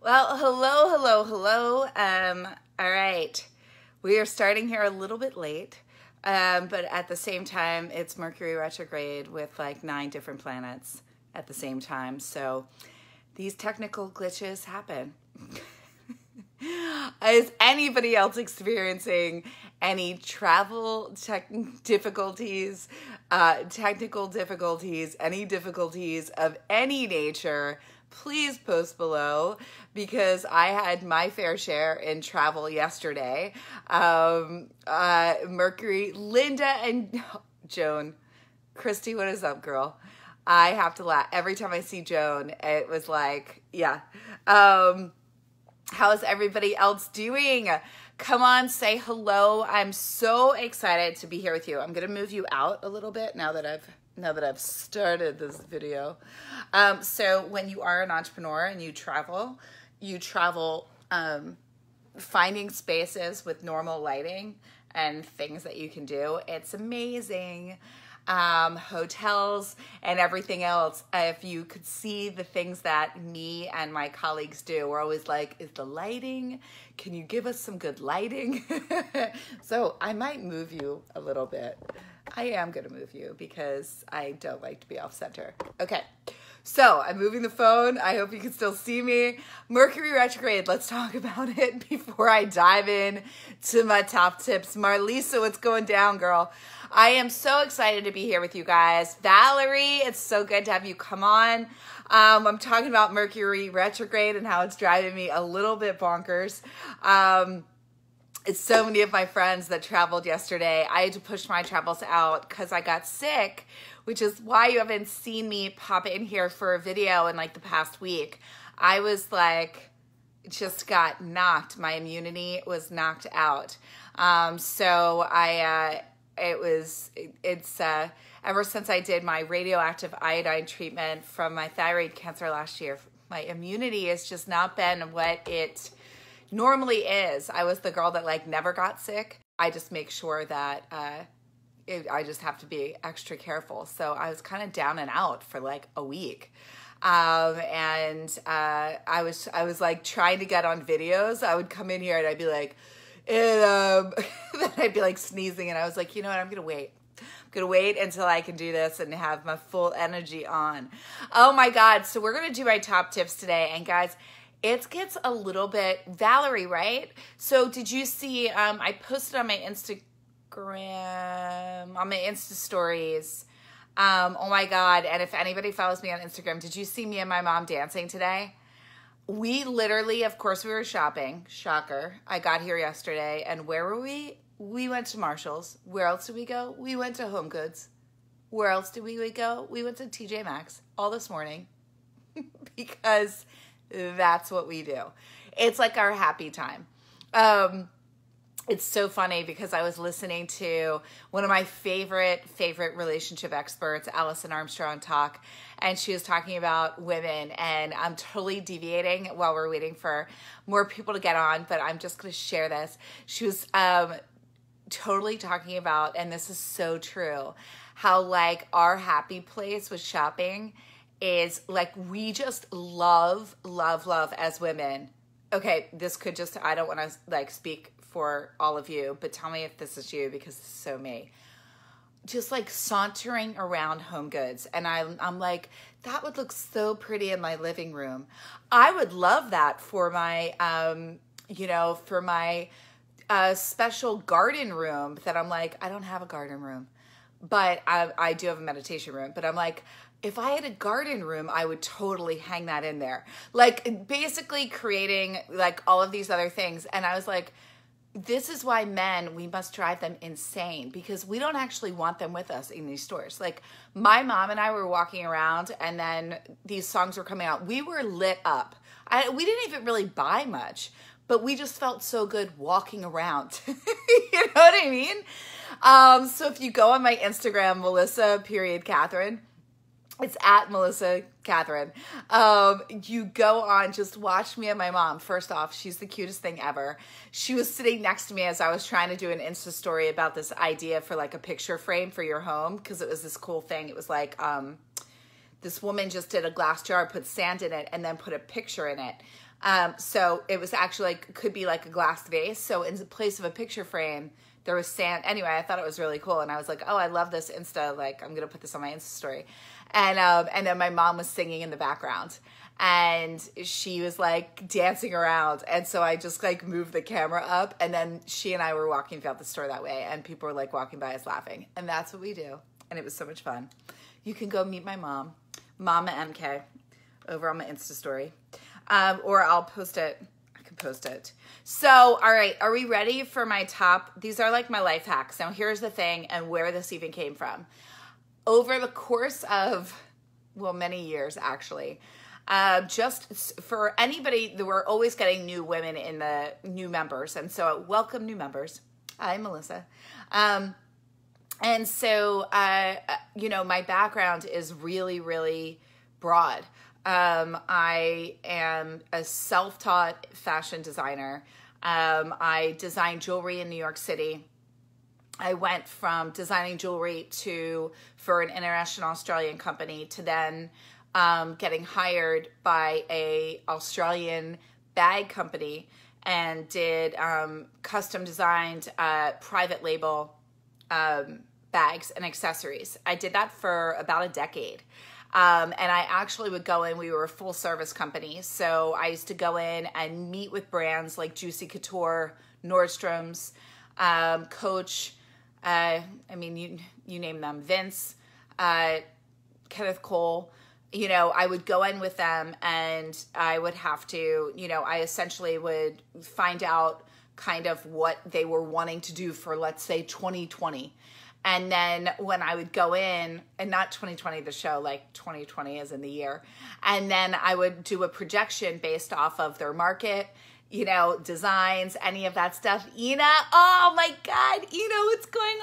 Well, hello. All right. We are starting here a little bit late, but at the same time, it's Mercury retrograde with like 9 different planets at the same time. So these technical glitches happen. Is anybody else experiencing any travel difficulties, technical difficulties, any difficulties of any nature? Please post below, because I had my fair share in travel yesterday. Mercury, Linda, and Joan. Christy, what is up, girl? I have to laugh. Every time I see Joan, it was like, yeah. How's everybody else doing? Come on, say hello. I'm so excited to be here with you. I'm going to move you out a little bit now that I've started this video. So when you are an entrepreneur and you travel finding spaces with normal lighting and things that you can do. It's amazing. Hotels and everything else. If you could see the things that me and my colleagues do, we're always like, is the lighting? Can you give us some good lighting? So I might move you a little bit. I am going to move you because I don't like to be off center. Okay. So I'm moving the phone. I hope you can still see me. Mercury retrograde. Let's talk about it before I dive in to my top tips. Marlisa, what's going down, girl? I am so excited to be here with you guys. Valerie, it's so good to have you come on. I'm talking about Mercury retrograde and how it's driving me a little bit bonkers. It's so many of my friends that traveled yesterday. I had to push my travels out because I got sick, which is why you haven't seen me pop in here for a video in like the past week. I was like, just got knocked. My immunity was knocked out. It's ever since I did my radioactive iodine treatment from my thyroid cancer last year, my immunity has just not been what it normally is. I was the girl that like never got sick. I just make sure that I just have to be extra careful. So I was kind of down and out for like a week. I was like trying to get on videos. I would come in here and I'd be like, then I'd be like sneezing, and I was like, you know what, I'm going to wait. I'm going to wait until I can do this and have my full energy on. Oh my God. So we're going to do my top tips today. And guys, it gets a little bit, Valerie, right? So did you see, I posted on my Insta stories. Oh my God. And if anybody follows me on Instagram, did you see me and my mom dancing today? We literally, of course, we were shopping. Shocker. I got here yesterday, and where were we? We went to Marshall's. Where else did we go? We went to Home Goods. Where else did we go? We went to TJ Maxx all this morning because that's what we do. It's like our happy time. It's so funny because I was listening to one of my favorite relationship experts, Allison Armstrong, talk, and she was talking about women, and I'm totally deviating while we're waiting for more people to get on, but I'm just going to share this. She was totally talking about, and this is so true, how like our happy place with shopping is like we just love as women. Okay, this could just, I don't want to like speak for all of you, but tell me if this is you, because it's so me. Just like sauntering around Home Goods, and I'm like, that would look so pretty in my living room. I would love that for my, for my special garden room that I'm like, I don't have a garden room, but I do have a meditation room, but I'm like, if I had a garden room, I would totally hang that in there. Like basically creating like all of these other things. And I was like, this is why men, we must drive them insane, because we don't actually want them with us in these stores. Like my mom and I were walking around, and then these songs were coming out. We were lit up. We didn't even really buy much, but we just felt so good walking around. You know what I mean? So if you go on my Instagram, Melissa.Catherine, it's at Melissa Catherine. You go on, just watch me and my mom. First off, she's the cutest thing ever. She was sitting next to me as I was trying to do an Insta story about this idea for like a picture frame for your home, because it was this cool thing. It was like this woman just did a glass jar, put sand in it, and then put a picture in it. So it was actually like, could be like a glass vase. So in place of a picture frame, there was sand. Anyway, I thought it was really cool. And I was like, oh, I love this Insta. Like, I'm going to put this on my Insta story. And then my mom was singing in the background. And she was like dancing around. And so I just like moved the camera up. And then she and I were walking throughout the store that way. And people were like walking by us laughing. And that's what we do. And it was so much fun. You can go meet my mom, Mama MK, over on my Insta story. Or I'll post it. I can post it. So, all right. Are we ready for my top? These are like my life hacks. Now, here's the thing and where this even came from. Over the course of, well, many years actually, just for anybody that we're always getting new women in the new members. And so welcome new members. Hi, Melissa. And so, you know, my background is really, really broad. I am a self-taught fashion designer. I design jewelry in New York City. I went from designing jewelry for an international Australian company to then getting hired by a Australian bag company and did custom designed private label bags and accessories. I did that for about a decade. And I actually would go in, we were a full service company. So I used to go in and meet with brands like Juicy Couture, Nordstrom's, Coach, I mean, you name them, Vince, Kenneth Cole. You know, I would go in with them and I would have to, you know, I essentially would find out kind of what they were wanting to do for, let's say, 2020. And then when I would go in, and not 2020 the show, like 2020 as in the year, and then I would do a projection based off of their market, you know, designs, any of that stuff. Ina, oh my God, Ina, what's going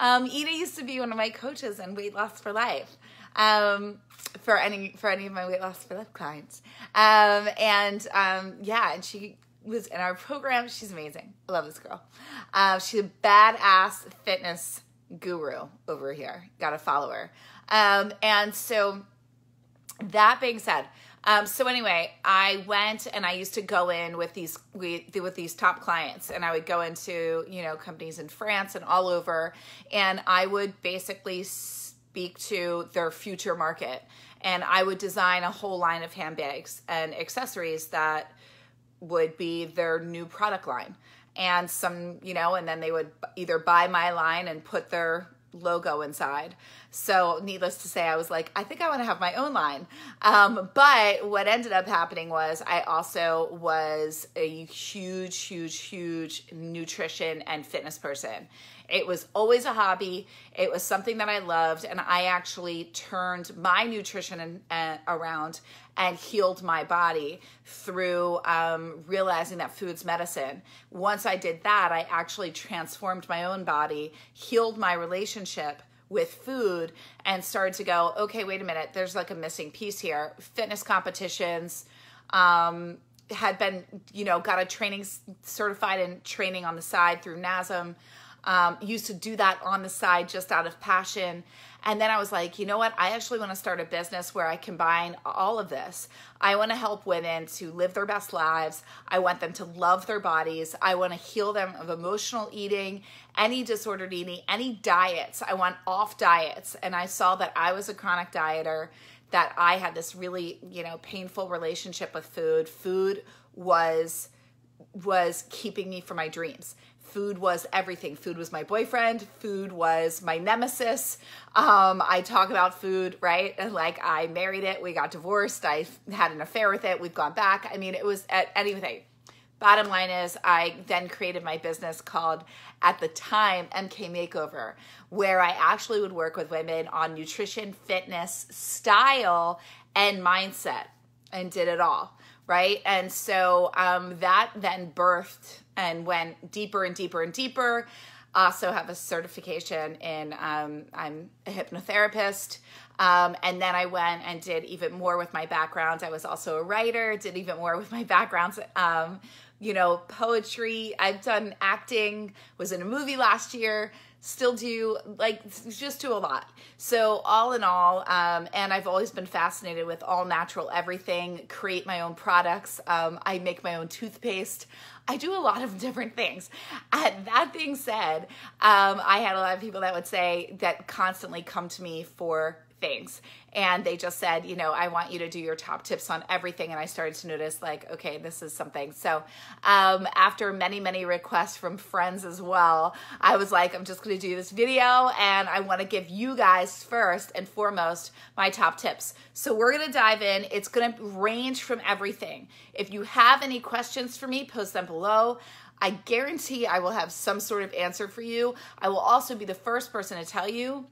on? Ina used to be one of my coaches in Weight Loss for Life. For any of my Weight Loss for Life clients. Yeah, and she was in our program. She's amazing. I love this girl. She's a badass fitness guru over here. Got to follow her. And so that being said, so anyway, I went and I used to go in with these top clients, and I would go into, you know, companies in France and all over, and I would basically speak to their future market, and I would design a whole line of handbags and accessories that would be their new product line. And some, you know, and then they would either buy my line and put their logo inside. So needless to say, I was like, I think I want to have my own line. But what ended up happening was I also was a huge nutrition and fitness person. It was always a hobby. It was something that I loved. And I actually turned my nutrition around and healed my body through realizing that food's medicine. Once I did that, I actually transformed my own body, healed my relationship with food, and started to go, okay, wait a minute, there's like a missing piece here. Fitness competitions, had been, you know, got a training certified in training on the side through NASM. Used to do that on the side just out of passion. And then I was like, you know what? I actually want to start a business where I combine all of this. I want to help women to live their best lives. I want them to love their bodies. I want to heal them of emotional eating, any disordered eating, any diets. I want off diets. And I saw that I was a chronic dieter, that I had this really, you know, painful relationship with food. Food was keeping me from my dreams. Food was everything. Food was my boyfriend. Food was my nemesis. I talk about food, right? And like, I married it. We got divorced. I had an affair with it. We've gone back. I mean, it was anything. Bottom line is, I then created my business called, at the time, MK Makeover, where I actually would work with women on nutrition, fitness, style, and mindset, and did it all, right? And so that then birthed and went deeper and deeper and deeper. Also have a certification in, I'm a hypnotherapist. And then I went and did even more with my background. I was also a writer, did even more with my background. You know, poetry. I've done acting, was in a movie last year, still do, like, just do a lot. So all in all, and I've always been fascinated with all natural everything, create my own products. I make my own toothpaste. I do a lot of different things. That being said, I had a lot of people that would say that constantly come to me for things. And they just said, you know, I want you to do your top tips on everything. And I started to notice, like, okay, this is something. So after many, many requests from friends as well, I was like, I'm just going to do this video and I want to give you guys first and foremost my top tips. So we're going to dive in. It's going to range from everything. If you have any questions for me, post them below. I guarantee I will have some sort of answer for you. I will also be the first person to tell you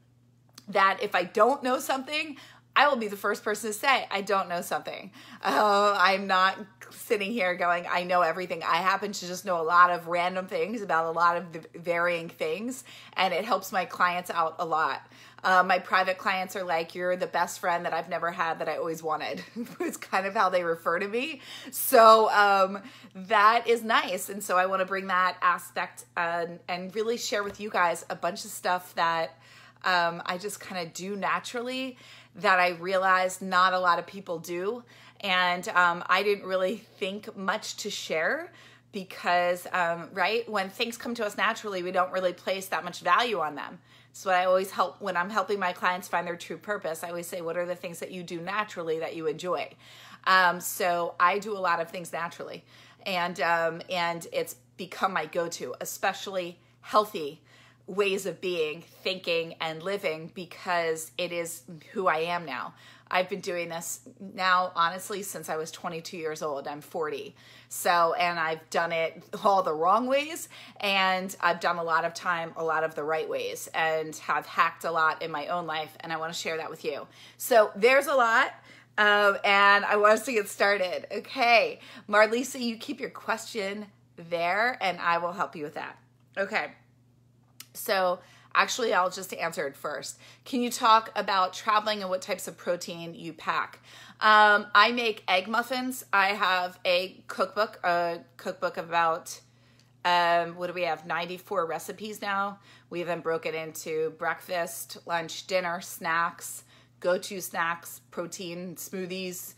that if I don't know something, I will be the first person to say, I don't know something. I'm not sitting here going, I know everything. I happen to just know a lot of random things about a lot of the varying things, and it helps my clients out a lot. My private clients are like, you're the best friend that I've never had that I always wanted. It's kind of how they refer to me. So that is nice. And so I want to bring that aspect and really share with you guys a bunch of stuff that I just kind of do naturally that I realized not a lot of people do. And I didn't really think much to share because, right, when things come to us naturally, we don't really place that much value on them. So I always help when I'm helping my clients find their true purpose. I always say, what are the things that you do naturally that you enjoy? So I do a lot of things naturally, and it's become my go-to, especially healthy ways of being, thinking, and living, because it is who I am now. I've been doing this now, honestly, since I was 22 years old. I'm 40. So, and I've done it all the wrong ways, and I've done a lot of time, a lot of the right ways, and have hacked a lot in my own life, and I want to share that with you. So there's a lot, and I want us to get started. Okay, Marlisa, you keep your question there, and I will help you with that. Okay. So actually, I'll just answer it first. Can you talk about traveling and what types of protein you pack? I make egg muffins. I have a cookbook of about, what do we have, 94 recipes now. We have them broken into breakfast, lunch, dinner, snacks, go-to snacks, protein smoothies,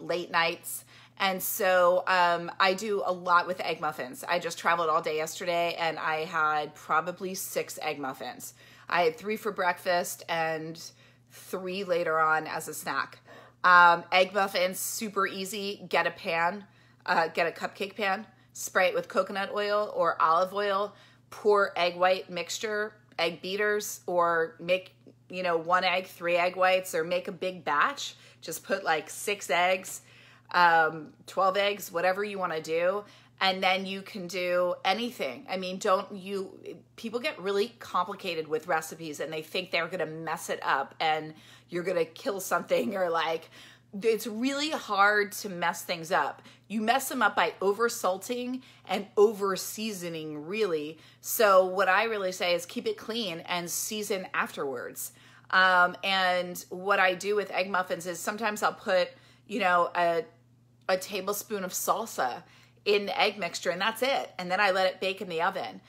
late nights. And so I do a lot with egg muffins. I just traveled all day yesterday and I had probably 6 egg muffins. I had 3 for breakfast and 3 later on as a snack. Egg muffins, super easy. Get a pan, get a cupcake pan, spray it with coconut oil or olive oil, pour egg white mixture, egg beaters, or make, 1 egg, 3 egg whites, or make a big batch. Just put like 6 eggs, 12 eggs, whatever you want to do. And then you can do anything. I mean, people get really complicated with recipes and they think they're going to mess it up and you're going to kill something, or like, it's really hard to mess things up. You mess them up by over salting and over seasoning, really. So what I really say is keep it clean and season afterwards. And what I do with egg muffins is sometimes I'll put, a tablespoon of salsa in the egg mixture, and that's it. And then I let it bake in the oven.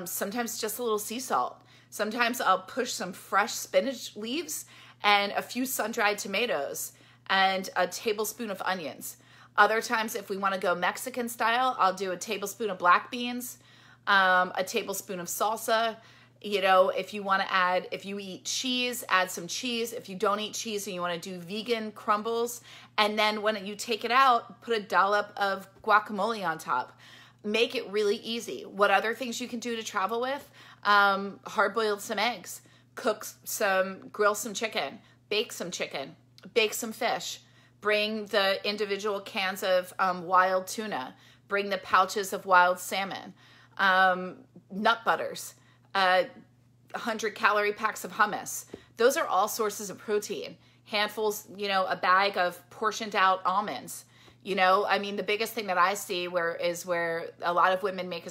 Sometimes just a little sea salt. Sometimes I'll push some fresh spinach leaves and a few sun-dried tomatoes and a tablespoon of onions. Other times, if we want to go Mexican style, I'll do a tablespoon of black beans, a tablespoon of salsa. If you want to add, if you eat cheese, add some cheese. If you don't eat cheese and you want to do vegan crumbles, and then when you take it out, put a dollop of guacamole on top. Make it really easy. What other things you can do to travel with? Hard-boiled some eggs, grill some chicken, bake some chicken, bake some fish, bring the individual cans of wild tuna, bring the pouches of wild salmon, nut butters, 100-calorie packs of hummus. Those are all sources of protein. Handfuls, a bag of portioned out almonds. The biggest thing that I see where a lot of women make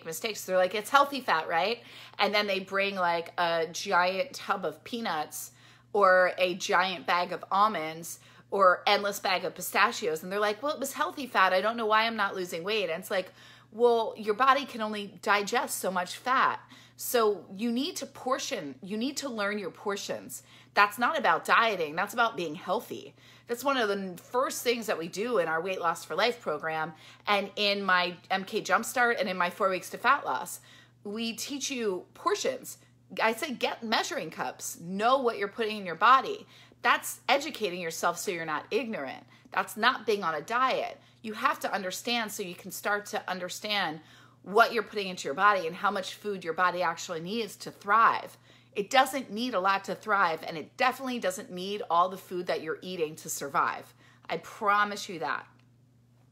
mistakes. They're like, it's healthy fat, right? And then they bring like a giant tub of peanuts or a giant bag of almonds or endless bag of pistachios. And they're like, well, it was healthy fat. I don't know why I'm not losing weight. And it's like, well, your body can only digest so much fat. So you need to portion. You need to learn your portions. That's not about dieting. That's about being healthy. That's one of the first things that we do in our Weight Loss for Life program and in my MK Jumpstart and in my 4 Weeks to Fat Loss. We teach you portions. I say get measuring cups. Know what you're putting in your body. That's educating yourself so you're not ignorant. That's not being on a diet. You have to understand so you can start to understand what you're putting into your body and how much food your body actually needs to thrive. It doesn't need a lot to thrive, and it definitely doesn't need all the food that you're eating to survive. I promise you that.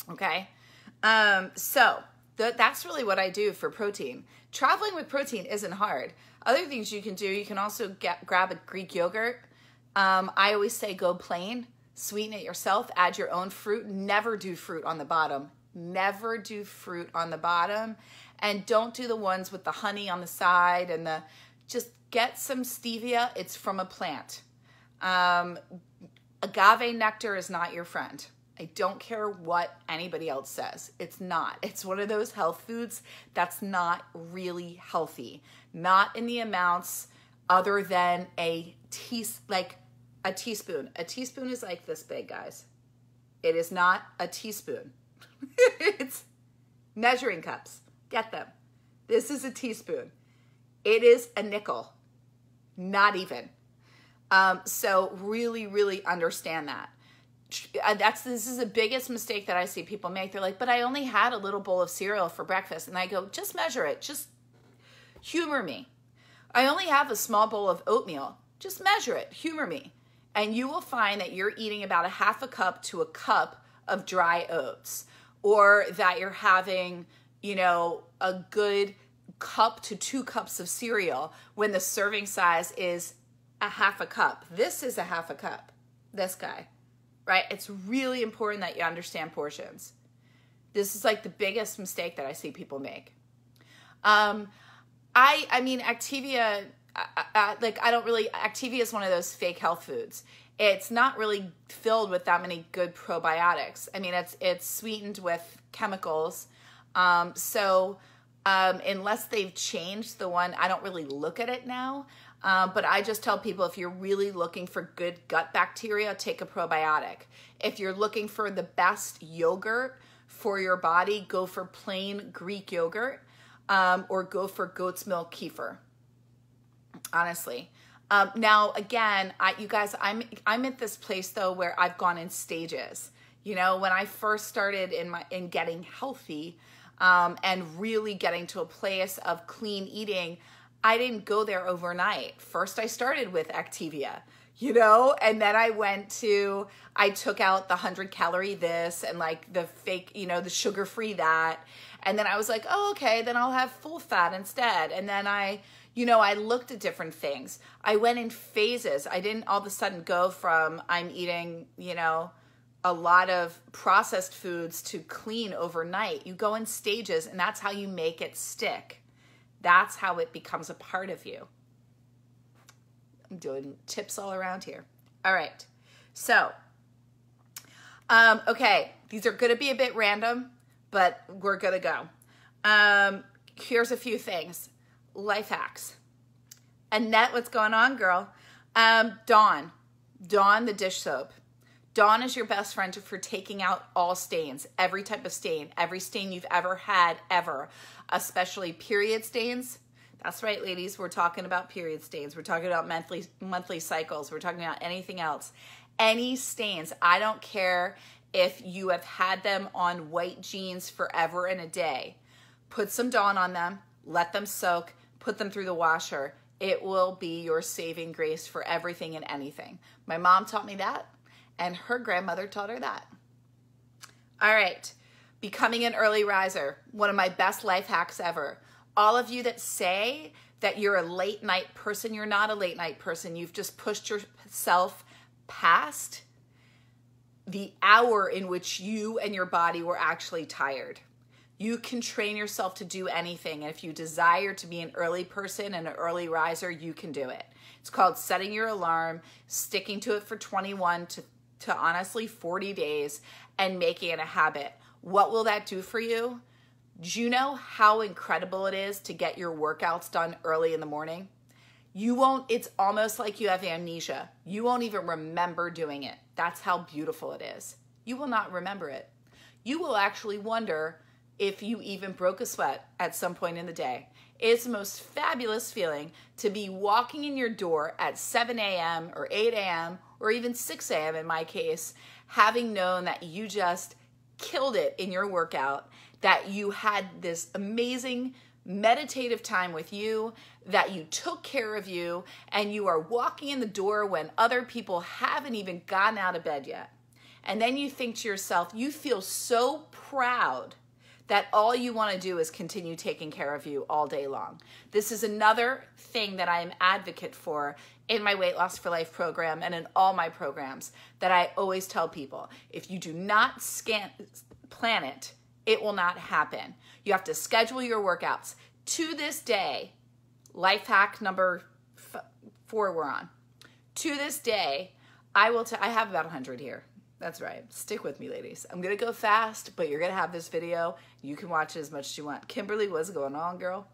Okay? That's really what I do for protein. Traveling with protein isn't hard. Other things you can do, you can also grab a Greek yogurt. I always say go plain, sweeten it yourself, add your own fruit. Never do fruit on the bottom. Never do fruit on the bottom. And don't do the ones with the honey on the side and just get some stevia. It's from a plant. Agave nectar is not your friend. I don't care what anybody else says. It's not. It's one of those health foods that's not really healthy. Not in the amounts other than a teaspoon. A teaspoon is like this big, guys. It is not a teaspoon. It's measuring cups. Get them. This is a teaspoon. It is a nickel. Not even. So really, really understand that. This is the biggest mistake that I see people make. They're like, but I only had a little bowl of cereal for breakfast. And I go, just measure it. Just humor me. I only have a small bowl of oatmeal. Just measure it. Humor me. And you will find that you're eating about a half a cup to a cup of dry oats, or that you're having, a good cup to 2 cups of cereal when the serving size is a half a cup. This is a half a cup. This guy. Right? It's really important that you understand portions. This is like the biggest mistake that I see people make. I mean, Activia, Activia is one of those fake health foods. It's not really filled with that many good probiotics. I mean, it's sweetened with chemicals. Unless they've changed the one, I don't really look at it now. But I just tell people, if you're really looking for good gut bacteria, take a probiotic. If you're looking for the best yogurt for your body, go for plain Greek yogurt, or go for goat's milk kefir. Honestly. Now, again, you guys, I'm at this place though where I've gone in stages. When I first started in getting healthy, and really getting to a place of clean eating, I didn't go there overnight. First, I started with Activia, and then I took out the 100-calorie this and like the fake, the sugar-free that. And then I was like, oh, okay, then I'll have full fat instead. And then I looked at different things. I went in phases. I didn't all of a sudden go from I'm eating, a lot of processed foods to clean overnight. You go in stages, and that's how you make it stick. That's how it becomes a part of you. I'm doing tips all around here. All right. So, okay, these are going to be a bit random, but we're going to go. Here's a few things. Life hacks. Annette, what's going on, girl? Dawn, the dish soap. Dawn is your best friend for taking out all stains, every type of stain, every stain you've ever had, ever, especially period stains. That's right, ladies. We're talking about period stains. We're talking about monthly cycles. We're talking about anything else. Any stains. I don't care if you have had them on white jeans forever and a day. Put some Dawn on them. Let them soak. Put them through the washer. It will be your saving grace for everything and anything. My mom taught me that. And her grandmother taught her that. All right. Becoming an early riser. One of my best life hacks ever. All of you that say that you're a late night person, you're not a late night person. You've just pushed yourself past the hour in which you and your body were actually tired. You can train yourself to do anything. And if you desire to be an early person and an early riser, you can do it. It's called setting your alarm, sticking to it for 21 to honestly 40 days and making it a habit. What will that do for you? Do you know how incredible it is to get your workouts done early in the morning? It's almost like you have amnesia. You won't even remember doing it. That's how beautiful it is. You will not remember it. You will actually wonder if you even broke a sweat at some point in the day. It's the most fabulous feeling to be walking in your door at 7 a.m. or 8 a.m. or even 6 a.m. in my case, having known that you just killed it in your workout, that you had this amazing meditative time with you, that you took care of you, and you are walking in the door when other people haven't even gotten out of bed yet. And then you think to yourself, you feel so proud that all you want to do is continue taking care of you all day long. This is another thing that I am advocate for in my Weight Loss for Life program and in all my programs, that I always tell people, if you do not plan it, it will not happen. You have to schedule your workouts. To this day, life hack number 4 we're on. To this day, I have about 100 here. That's right. Stick with me, ladies. I'm going to go fast, but you're going to have this video. You can watch it as much as you want. Kimberly, what's going on, girl?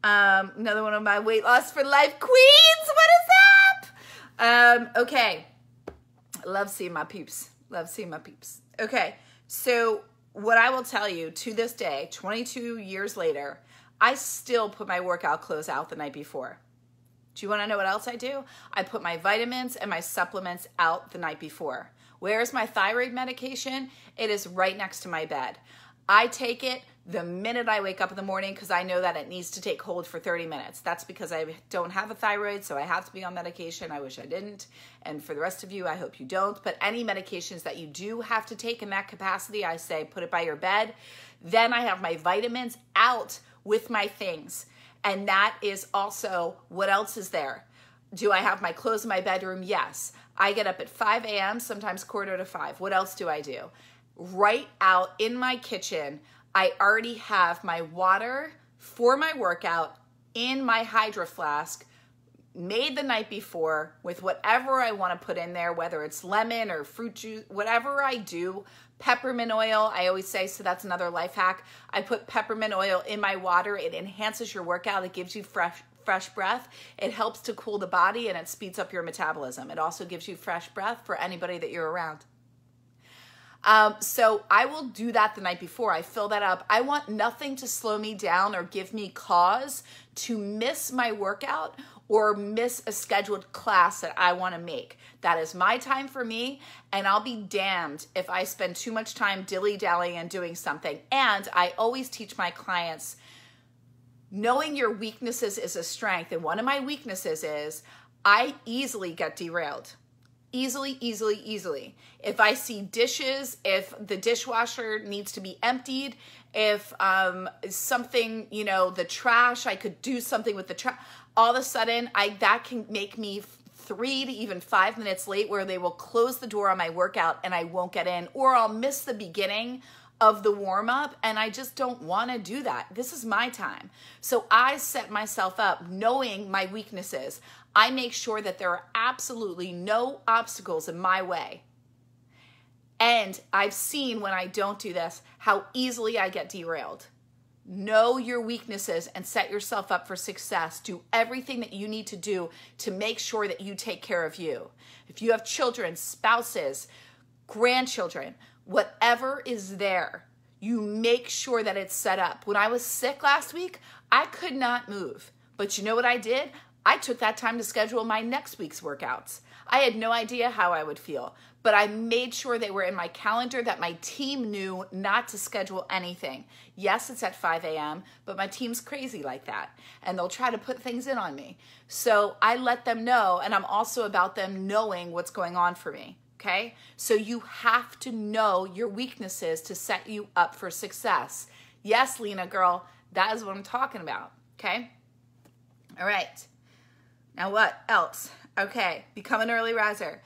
Another one of my Weight Loss for Life queens. What is up? Okay. Love seeing my peeps. Love seeing my peeps. Okay. So what I will tell you, to this day, 22 years later, I still put my workout clothes out the night before. Do you want to know what else I do? I put my vitamins and my supplements out the night before. Where's my thyroid medication? It is right next to my bed. I take it the minute I wake up in the morning because I know that it needs to take hold for 30 minutes. That's because I don't have a thyroid, so I have to be on medication. I wish I didn't. And for the rest of you, I hope you don't. But any medications that you do have to take in that capacity, I say put it by your bed. Then I have my vitamins out with my things. And that is also, what else is there? Do I have my clothes in my bedroom? Yes. I get up at 5 a.m., sometimes 4:45. What else do I do? Right out in my kitchen, I already have my water for my workout in my Hydro Flask, made the night before with whatever I want to put in there, whether it's lemon or fruit juice, whatever I do. Peppermint oil, I always say, so that's another life hack. I put peppermint oil in my water. It enhances your workout. It gives you fresh breath. It helps to cool the body and it speeds up your metabolism. It also gives you fresh breath for anybody that you're around. So I will do that the night before. I fill that up. I want nothing to slow me down or give me cause to miss my workout or miss a scheduled class that I want to make. That is my time for me, and I'll be damned if I spend too much time dilly-dallying and doing something. And I always teach my clients, knowing your weaknesses is a strength. And one of my weaknesses is I easily get derailed. Easily. If I see dishes, if the dishwasher needs to be emptied, if something, the trash, I could do something with the trash, all of a sudden that can make me 3 to even 5 minutes late, where they will close the door on my workout and I won't get in, or I'll miss the beginning of the warm-up, and I just don't want to do that. This is my time. So I set myself up knowing my weaknesses. I make sure that there are absolutely no obstacles in my way. And I've seen when I don't do this, how easily I get derailed. Know your weaknesses and set yourself up for success. Do everything that you need to do to make sure that you take care of you. If you have children, spouses, grandchildren, whatever is there, you make sure that it's set up. When I was sick last week, I could not move. But you know what I did? I took that time to schedule my next week's workouts. I had no idea how I would feel, but I made sure they were in my calendar, that my team knew not to schedule anything. Yes, it's at 5 a.m., but my team's crazy like that, and they'll try to put things in on me. So I let them know, and I'm also about them knowing what's going on for me. Okay? So you have to know your weaknesses to set you up for success. Yes, Lena girl, that is what I'm talking about. Okay? All right. Now what else? Okay, become an early riser.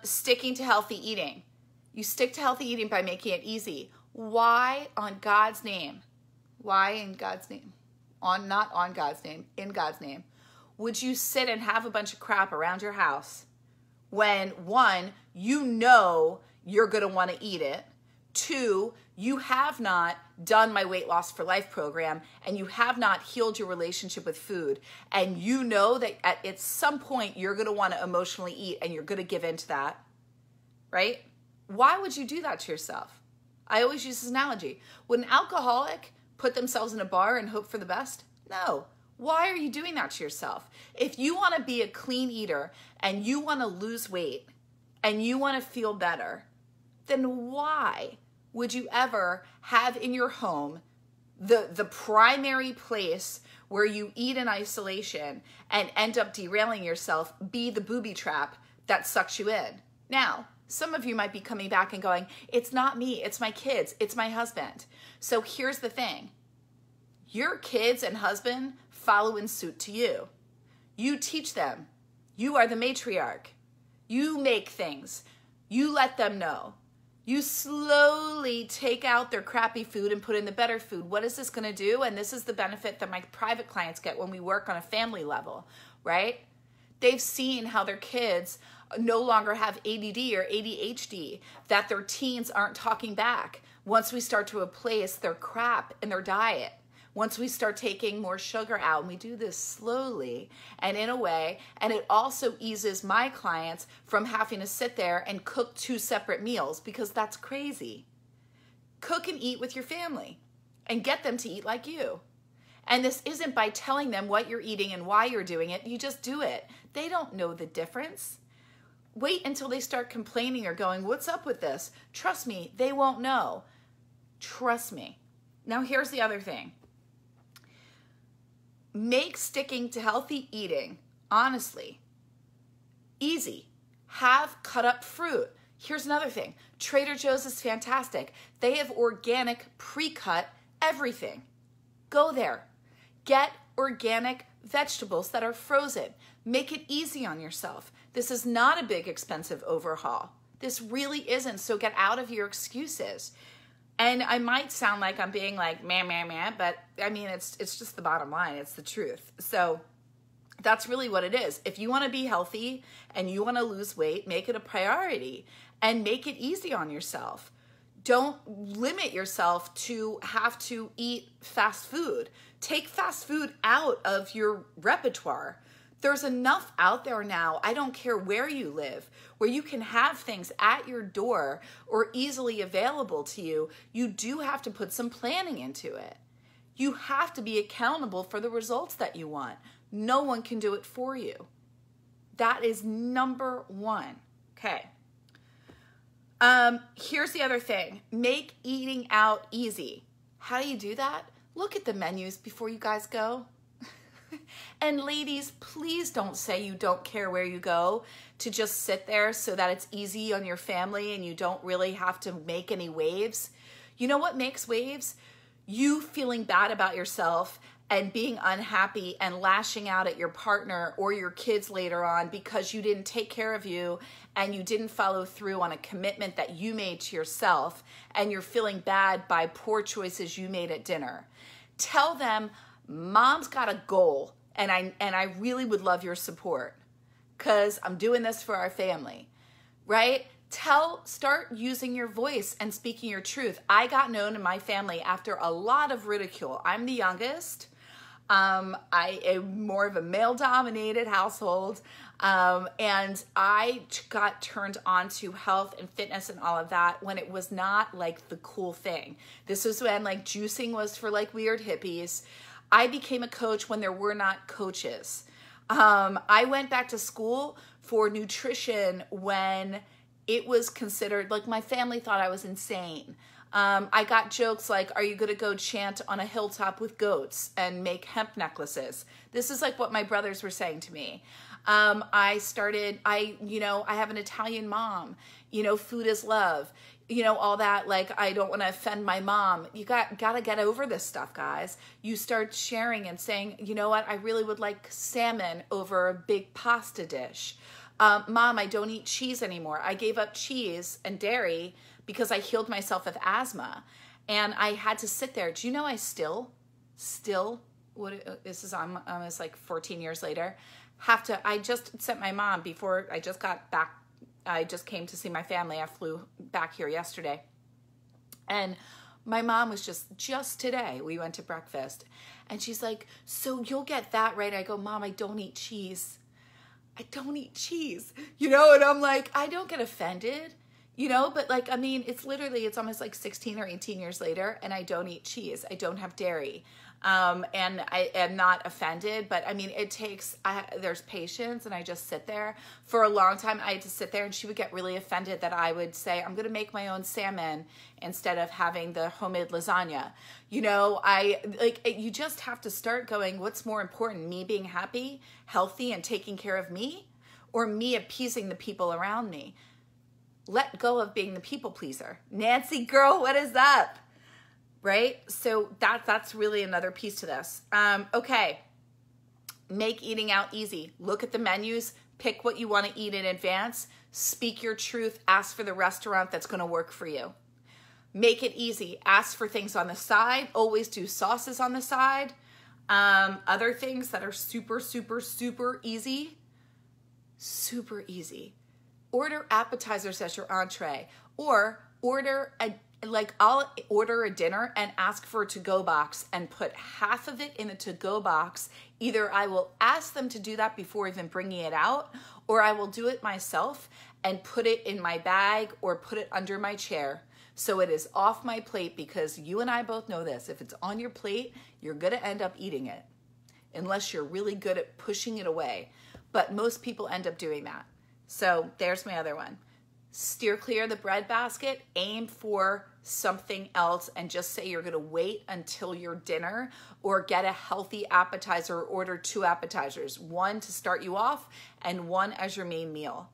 Sticking to healthy eating. You stick to healthy eating by making it easy. Why on God's name, why in God's name, not on God's name, in God's name, would you sit and have a bunch of crap around your house when, one, you know you're going to want to eat it, two, you have not done my Weight Loss for Life program, and you have not healed your relationship with food, and you know that at some point you're going to want to emotionally eat and you're going to give in to that, right? Why would you do that to yourself? I always use this analogy. Would an alcoholic put themselves in a bar and hope for the best? No. Why are you doing that to yourself? If you want to be a clean eater and you want to lose weight and you want to feel better, then why would you ever have in your home the primary place where you eat in isolation and end up derailing yourself be the booby trap that sucks you in? Now, some of you might be coming back and going, it's not me, it's my kids, it's my husband. So here's the thing. Your kids and husband follow in suit to you. You teach them. You are the matriarch. You make things. You let them know. You slowly take out their crappy food and put in the better food. What is this going to do? And this is the benefit that my private clients get when we work on a family level, right? They've seen how their kids no longer have ADD or ADHD, that their teens aren't talking back once we start to replace their crap in their diet. Once we start taking more sugar out, and we do this slowly and in a way, and it also eases my clients from having to sit there and cook 2 separate meals, because that's crazy. Cook and eat with your family and get them to eat like you. And this isn't by telling them what you're eating and why you're doing it. You just do it. They don't know the difference. Wait until they start complaining or going, what's up with this? Trust me, they won't know. Trust me. Now here's the other thing. Make sticking to healthy eating, honestly, easy. Have cut up fruit. Here's another thing. Trader Joe's is fantastic. They have organic, pre-cut everything. Go there. Get organic vegetables that are frozen. Make it easy on yourself. This is not a big, expensive overhaul. This really isn't, so get out of your excuses. And I might sound like I'm being like, meh, but I mean, it's just the bottom line. It's the truth. So that's really what it is. If you want to be healthy and you want to lose weight, make it a priority and make it easy on yourself. Don't limit yourself to have to eat fast food. Take fast food out of your repertoire. There's enough out there now, I don't care where you live, where you can have things at your door or easily available to you. You do have to put some planning into it. You have to be accountable for the results that you want. No one can do it for you. That is number one. Okay. Here's the other thing. Make eating out easy. How do you do that? Look at the menus before you guys go. And ladies, please don't say you don't care where you go to just sit there so that it's easy on your family and you don't really have to make any waves. You know what makes waves? You feeling bad about yourself and being unhappy and lashing out at your partner or your kids later on because you didn't take care of you and you didn't follow through on a commitment that you made to yourself, and you're feeling bad by poor choices you made at dinner. Tell them, Mom's got a goal, and I really would love your support because I'm doing this for our family, right? Start using your voice and speaking your truth. I got known in my family after a lot of ridicule. I'm the youngest. I am more of a male-dominated household, and I got turned on to health and fitness and all of that when it was not like the cool thing. This was when like juicing was for like weird hippies. I became a coach when there were not coaches. I went back to school for nutrition when it was considered, like my family thought I was insane. I got jokes like, are you going to go chant on a hilltop with goats and make hemp necklaces? This is like what my brothers were saying to me. I have an Italian mom, food is love, all that. Like, I don't want to offend my mom. You got to get over this stuff, guys. You start sharing and saying, you know what? I really would like salmon over a big pasta dish. Mom, I don't eat cheese anymore. I gave up cheese and dairy because I healed myself with asthma. And I had to sit there. Do you know I still, this is almost like 14 years later, I just sent my mom before I just got back. I just came to see my family. I flew back here yesterday. And my mom was just today, we went to breakfast. And she's like, so you'll get that, right? I go, Mom, I don't eat cheese. I don't eat cheese, and I'm like, I don't get offended, but like, I mean, it's almost like 16 or 18 years later and I don't eat cheese. I don't have dairy. And I am not offended, but I mean, there's patience, and I just sit there. For a long time, I had to sit there, and she would get really offended that I would say, I'm going to make my own salmon instead of having the homemade lasagna. You just have to start going, what's more important, me being happy, healthy, and taking care of me, or me appeasing the people around me? Let go of being the people pleaser. Nancy, girl, what is up? Right? So that's really another piece to this. Okay. Make eating out easy. Look at the menus. Pick what you want to eat in advance. Speak your truth. Ask for the restaurant that's going to work for you. Make it easy. Ask for things on the side. Always do sauces on the side. Other things that are super, super, super easy. Super easy. Order appetizers as your entree. Or I'll order a dinner and ask for a to-go box and put half of it in a to-go box. Either I will ask them to do that before even bringing it out, or I will do it myself and put it in my bag or put it under my chair. So it is off my plate, because you and I both know this. If it's on your plate, you're going to end up eating it unless you're really good at pushing it away. But most people end up doing that. So there's my other one. Steer clear of the bread basket. Aim for something else and just say you're going to wait until your dinner, or get a healthy appetizer, or order 2 appetizers, one to start you off and one as your main meal.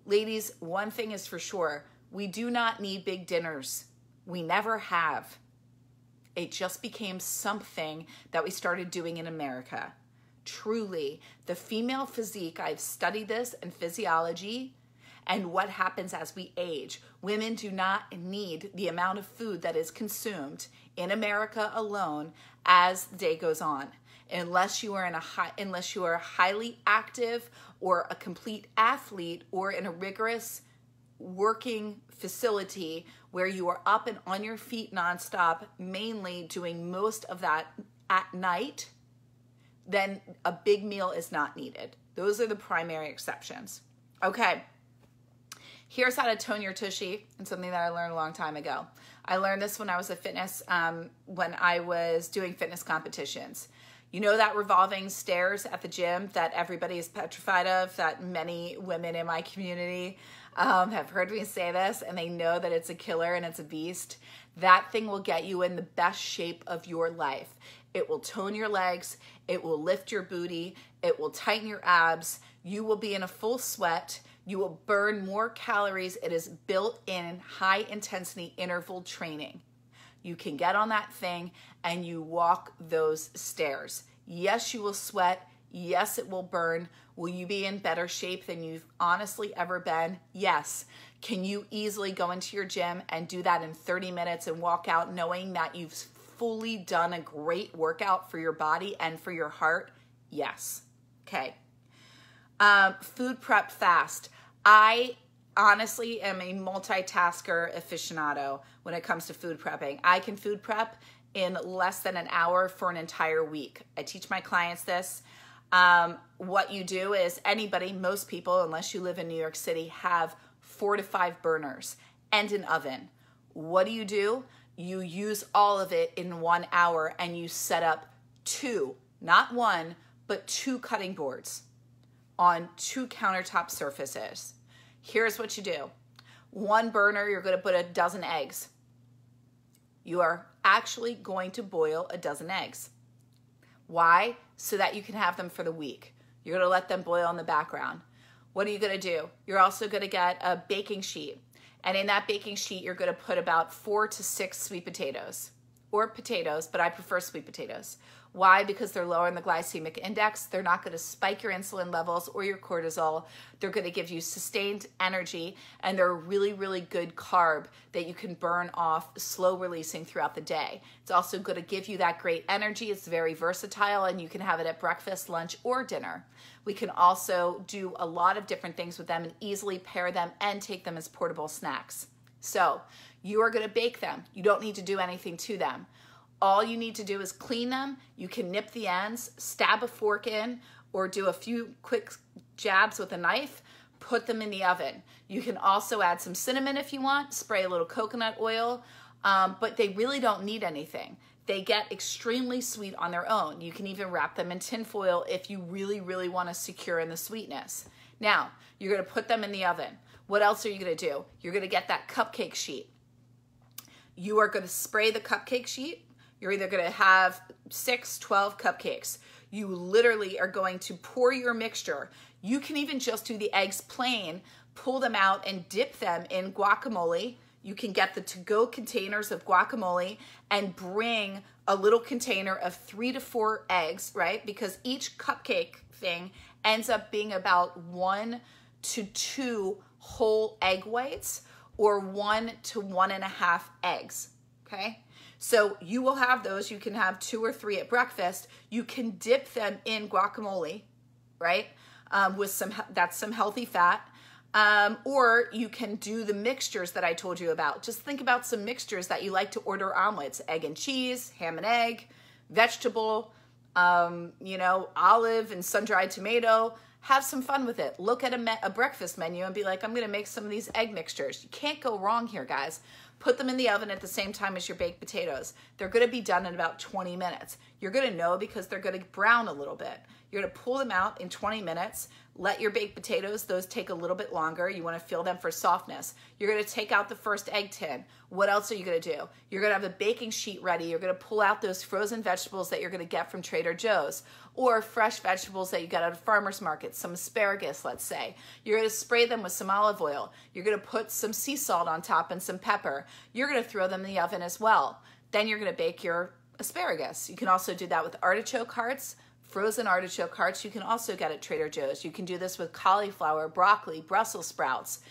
Ladies, one thing is for sure, we do not need big dinners. We never have. It just became something that we started doing in America. Truly, the female physique, I've studied this in physiology, and what happens as we age. Women do not need the amount of food that is consumed in America alone as the day goes on, unless you are highly active or a complete athlete, or in a rigorous working facility where you are up and on your feet nonstop, mainly doing most of that at night. Then a big meal is not needed. Those are the primary exceptions. Okay. Here's how to tone your tushy, and something that I learned a long time ago. I learned this when I was when I was doing fitness competitions. You know that revolving stairs at the gym that everybody is petrified of, that many women in my community have heard me say this, and they know that it's a killer and it's a beast. That thing will get you in the best shape of your life. It will tone your legs. It will lift your booty. It will tighten your abs. You will be in a full sweat. You will burn more calories. It is built in high intensity interval training. You can get on that thing and you walk those stairs. Yes, you will sweat. Yes, it will burn. Will you be in better shape than you've honestly ever been? Yes. Can you easily go into your gym and do that in 30 minutes and walk out knowing that you've fully done a great workout for your body and for your heart? Yes. Okay. Food prep fast. I honestly am a multitasker aficionado when it comes to food prepping. I can food prep in less than an hour for an entire week. I teach my clients this. What you do is most people, unless you live in New York City, have 4 to 5 burners and an oven. What do? You use all of it in 1 hour, and you set up 2, not 1, but 2 cutting boards on 2 countertop surfaces. Here's what you do. 1 burner, you're going to put a dozen eggs. You are actually going to boil a dozen eggs. Why? So that you can have them for the week. You're going to let them boil in the background. What are you going to do? You're also going to get a baking sheet. And in that baking sheet, you're going to put about 4 to 6 sweet potatoes. or potatoes, but I prefer sweet potatoes. Why? Because they're lower in the glycemic index. They're not going to spike your insulin levels or your cortisol. They're going to give you sustained energy, and they're a really, really good carb that you can burn off, slow releasing throughout the day. It's also going to give you that great energy. It's very versatile, and you can have it at breakfast, lunch, or dinner. We can also do a lot of different things with them and easily pair them and take them as portable snacks. So you are going to bake them. You don't need to do anything to them. All you need to do is clean them. You can nip the ends, stab a fork in, or do a few quick jabs with a knife, put them in the oven. You can also add some cinnamon if you want, spray a little coconut oil, but they really don't need anything. They get extremely sweet on their own. You can even wrap them in tin foil if you really, really want to secure in the sweetness. Now, you're going to put them in the oven. What else are you going to do? You're going to get that cupcake sheet. You are going to spray the cupcake sheet. You're either going to have 6, 12 cupcakes. You literally are going to pour your mixture. You can even just do the eggs plain, pull them out and dip them in guacamole. You can get the to-go containers of guacamole and bring a little container of 3 to 4 eggs, right? Because each cupcake thing ends up being about 1 to 2 whole egg whites or 1 to 1.5 eggs, okay? So you will have those. You can have 2 or 3 at breakfast. You can dip them in guacamole, right? With some healthy fat. Or you can do the mixtures that I told you about. Just think about some mixtures that you like to order omelets: egg and cheese, ham and egg, vegetable, olive and sun-dried tomato. Have some fun with it. Look at a breakfast menu and be like, I'm going to make some of these egg mixtures. You can't go wrong here, guys. Put them in the oven at the same time as your baked potatoes. They're going to be done in about 20 minutes. You're going to know because they're going to brown a little bit. You're going to pull them out in 20 minutes. Let your baked potatoes, those take a little bit longer. You want to feel them for softness. You're going to take out the first egg tin. What else are you going to do? You're going to have a baking sheet ready. You're going to pull out those frozen vegetables that you're going to get from Trader Joe's, or fresh vegetables that you get at a farmer's market, some asparagus, let's say. You're going to spray them with some olive oil. You're going to put some sea salt on top and some pepper. You're going to throw them in the oven as well. Then you're going to bake your asparagus. You can also do that with artichoke hearts. Frozen artichoke hearts you can also get at Trader Joe's. You can do this with cauliflower, broccoli, Brussels sprouts.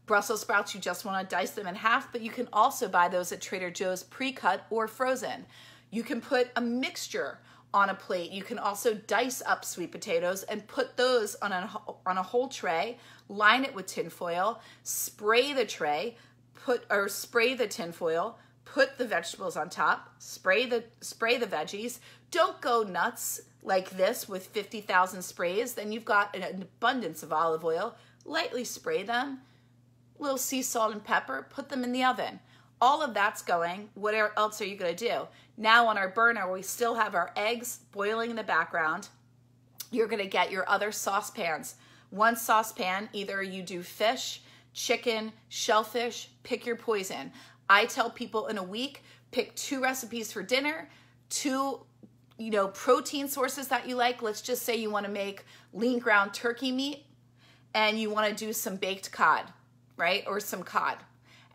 Brussels sprouts, you just want to dice them in half, but you can also buy those at Trader Joe's pre-cut or frozen. You can put a mixture on a plate. You can also dice up sweet potatoes and put those on a whole tray, line it with tin foil, spray the tray, spray the tin foil, put the vegetables on top, spray the veggies. Don't go nuts like this with 50,000 sprays. Then you've got an abundance of olive oil. Lightly spray them, a little sea salt and pepper, put them in the oven. All of that's going. What else are you going to do? Now on our burner, we still have our eggs boiling in the background. You're going to get your other saucepans. One saucepan, either you do fish, chicken, shellfish, pick your poison. I tell people in a week, pick 2 recipes for dinner, 2 protein sources that you like. Let's just say you want to make lean ground turkey meat and you want to do some baked cod, right? Or some cod.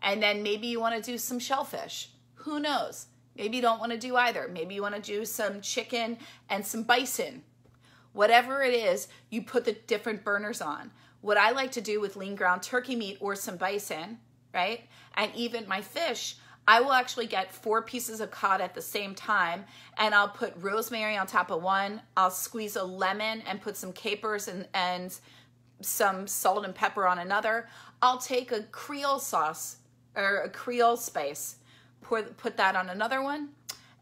And then maybe you want to do some shellfish. Who knows? Maybe you don't want to do either. Maybe you want to do some chicken and some bison. Whatever it is, you put the different burners on. What I like to do with lean ground turkey meat or some bison, right? And even my fish, I will actually get 4 pieces of cod at the same time, and I'll put rosemary on top of one. I'll squeeze a lemon and put some capers and some salt and pepper on another. I'll take a Creole sauce or a Creole spice, put that on another one,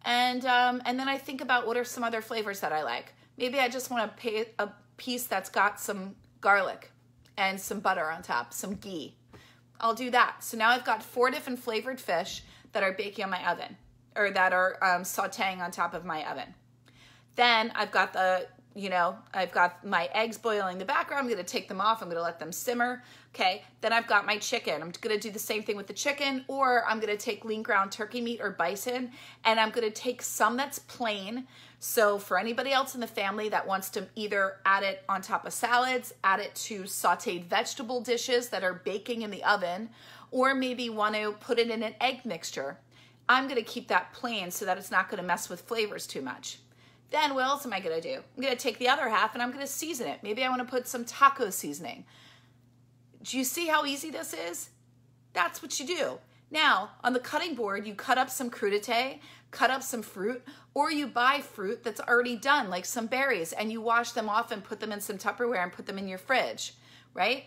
and then I think about what are some other flavors that I like. Maybe I just want a piece that's got some garlic and some butter on top, some ghee. I'll do that. So now I've got 4 different flavored fish that are baking on my oven, or that are sauteing on top of my oven. Then I've got I've got my eggs boiling in the background. I'm going to take them off. I'm going to let them simmer. Okay. Then I've got my chicken. I'm going to do the same thing with the chicken, or I'm going to take lean ground turkey meat or bison, and I'm going to take some that's plain. So for anybody else in the family that wants to either add it on top of salads, add it to sauteed vegetable dishes that are baking in the oven, or maybe want to put it in an egg mixture, I'm going to keep that plain so that it's not going to mess with flavors too much. Then what else am I going to do? I'm going to take the other half and I'm going to season it. Maybe I want to put some taco seasoning. Do you see how easy this is? That's what you do. Now, on the cutting board, you cut up some crudité, cut up some fruit, or you buy fruit that's already done, like some berries, and you wash them off and put them in some Tupperware and put them in your fridge, right?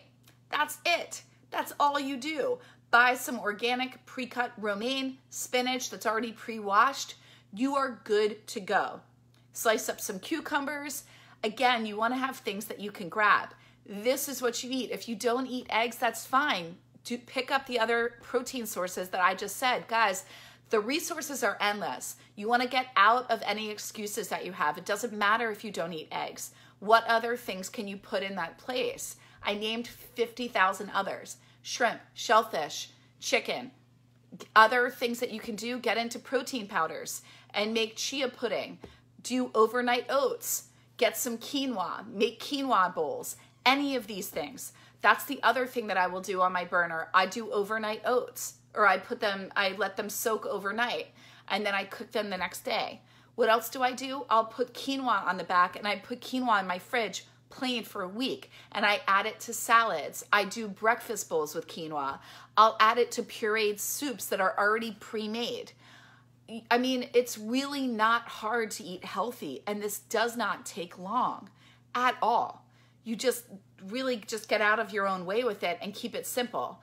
That's it. That's all you do. Buy some organic pre-cut romaine, spinach that's already pre-washed. You are good to go. Slice up some cucumbers. Again, you want to have things that you can grab. This is what you eat. If you don't eat eggs, that's fine. To pick up the other protein sources that I just said. Guys, the resources are endless. You want to get out of any excuses that you have. It doesn't matter if you don't eat eggs. What other things can you put in that place? I named 50,000 others. Shrimp, shellfish, chicken, other things that you can do. Get into protein powders and make chia pudding. Do overnight oats. Get some quinoa. Make quinoa bowls. Any of these things. That's the other thing that I will do on my burner. I do overnight oats, or I let them soak overnight, and then I cook them the next day. What else do I do? I'll put quinoa on the back, and I put quinoa in my fridge plain for a week, and I add it to salads. I do breakfast bowls with quinoa. I'll add it to pureed soups that are already pre-made. I mean, it's really not hard to eat healthy, and this does not take long at all. You just really just get out of your own way with it and keep it simple.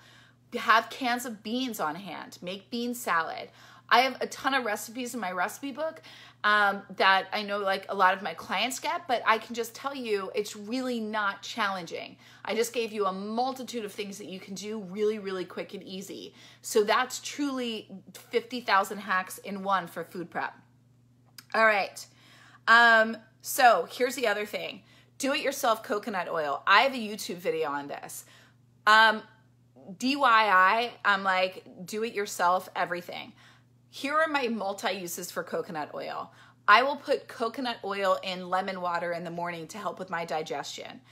Have cans of beans on hand. Make bean salad. I have a ton of recipes in my recipe book that I know like a lot of my clients get, but I can just tell you it's really not challenging. I just gave you a multitude of things that you can do really, really quick and easy. So that's truly 50,000 hacks in one for food prep. All right. So here's the other thing. Do-it-yourself coconut oil. I have a YouTube video on this. DIY, I'm like, do-it-yourself everything. Here are my multi-uses for coconut oil. I will put coconut oil in lemon water in the morning to help with my digestion.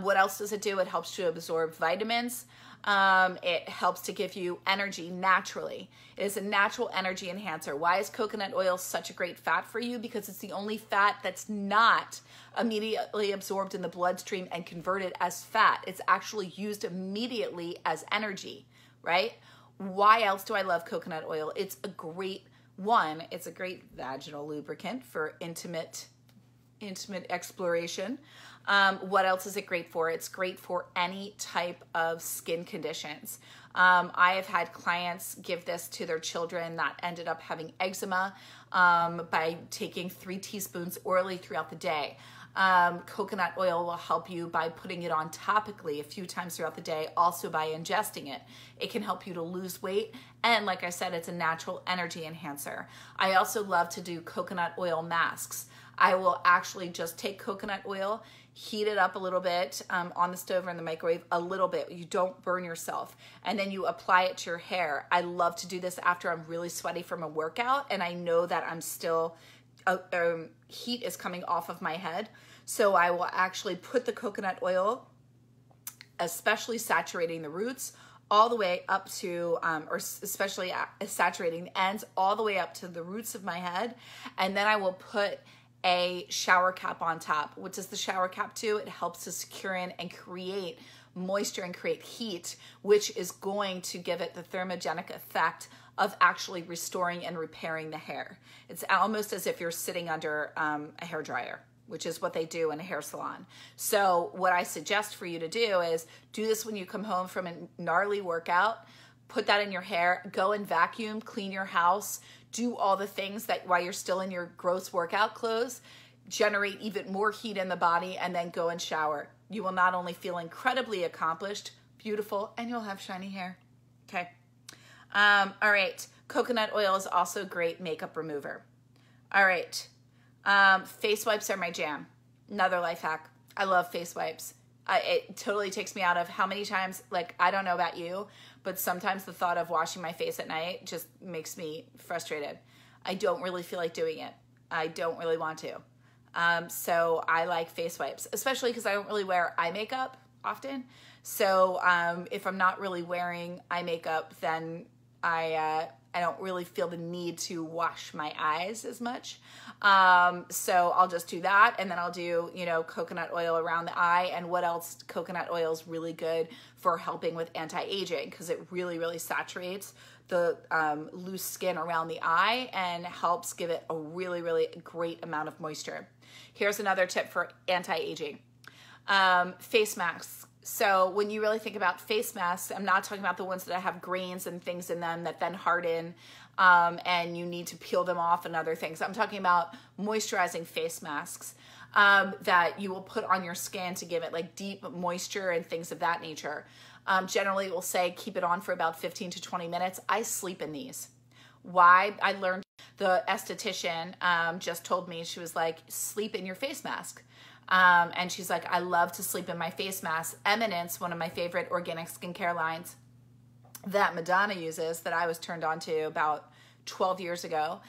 What else does it do? It helps to absorb vitamins. It helps to give you energy naturally. It is a natural energy enhancer. Why is coconut oil such a great fat for you? Because it's the only fat that's not immediately absorbed in the bloodstream and converted as fat. It's actually used immediately as energy, right? Why else do I love coconut oil? It's a great one. It's a great vaginal lubricant for intimate exploration. What else is it great for? It's great for any type of skin conditions. I have had clients give this to their children that ended up having eczema by taking 3 teaspoons orally throughout the day. Coconut oil will help you by putting it on topically a few times throughout the day, also by ingesting it. It can help you to lose weight, and like I said, it's a natural energy enhancer. I also love to do coconut oil masks. I will actually just take coconut oil, heat it up a little bit on the stove or in the microwave, a little bit. You don't burn yourself. And then you apply it to your hair. I love to do this after I'm really sweaty from a workout and I know that I'm still, heat is coming off of my head. So I will actually put the coconut oil, especially saturating the roots, all the way up to, or especially saturating the ends, all the way up to the roots of my head. And then I will put a shower cap on top. What does the shower cap do? It helps to secure in and create moisture and create heat, which is going to give it the thermogenic effect of actually restoring and repairing the hair. It's almost as if you're sitting under a hair dryer, which is what they do in a hair salon. So what I suggest for you to do is do this when you come home from a gnarly workout, put that in your hair, go and vacuum, clean your house, do all the things that while you're still in your gross workout clothes, generate even more heat in the body, and then go and shower. You will not only feel incredibly accomplished, beautiful, and you'll have shiny hair. Okay. All right. Coconut oil is also a great makeup remover. All right. Face wipes are my jam. Another life hack. I love face wipes. It totally takes me out of how many times, like, I don't know about you, but sometimes the thought of washing my face at night just makes me frustrated. I don't really feel like doing it. I don't really want to. So I like face wipes, especially because I don't really wear eye makeup often. So if I'm not really wearing eye makeup, then I don't really feel the need to wash my eyes as much. So I'll just do that, and then I'll do, you know, coconut oil around the eye. And what else? Coconut oil is really good for helping with anti-aging because it really, really saturates the loose skin around the eye and helps give it a really, really great amount of moisture. Here's another tip for anti-aging. Face masks. So when you really think about face masks, I'm not talking about the ones that have grains and things in them that then harden and you need to peel them off and other things. I'm talking about moisturizing face masks that you will put on your skin to give it like deep moisture and things of that nature. Generally, we'll say keep it on for about 15 to 20 minutes. I sleep in these. Why? I learned, the esthetician just told me, she was like, sleep in your face mask. And she's like, I love to sleep in my face mask. Eminence, one of my favorite organic skincare lines that Madonna uses, that I was turned on to about 12 years ago.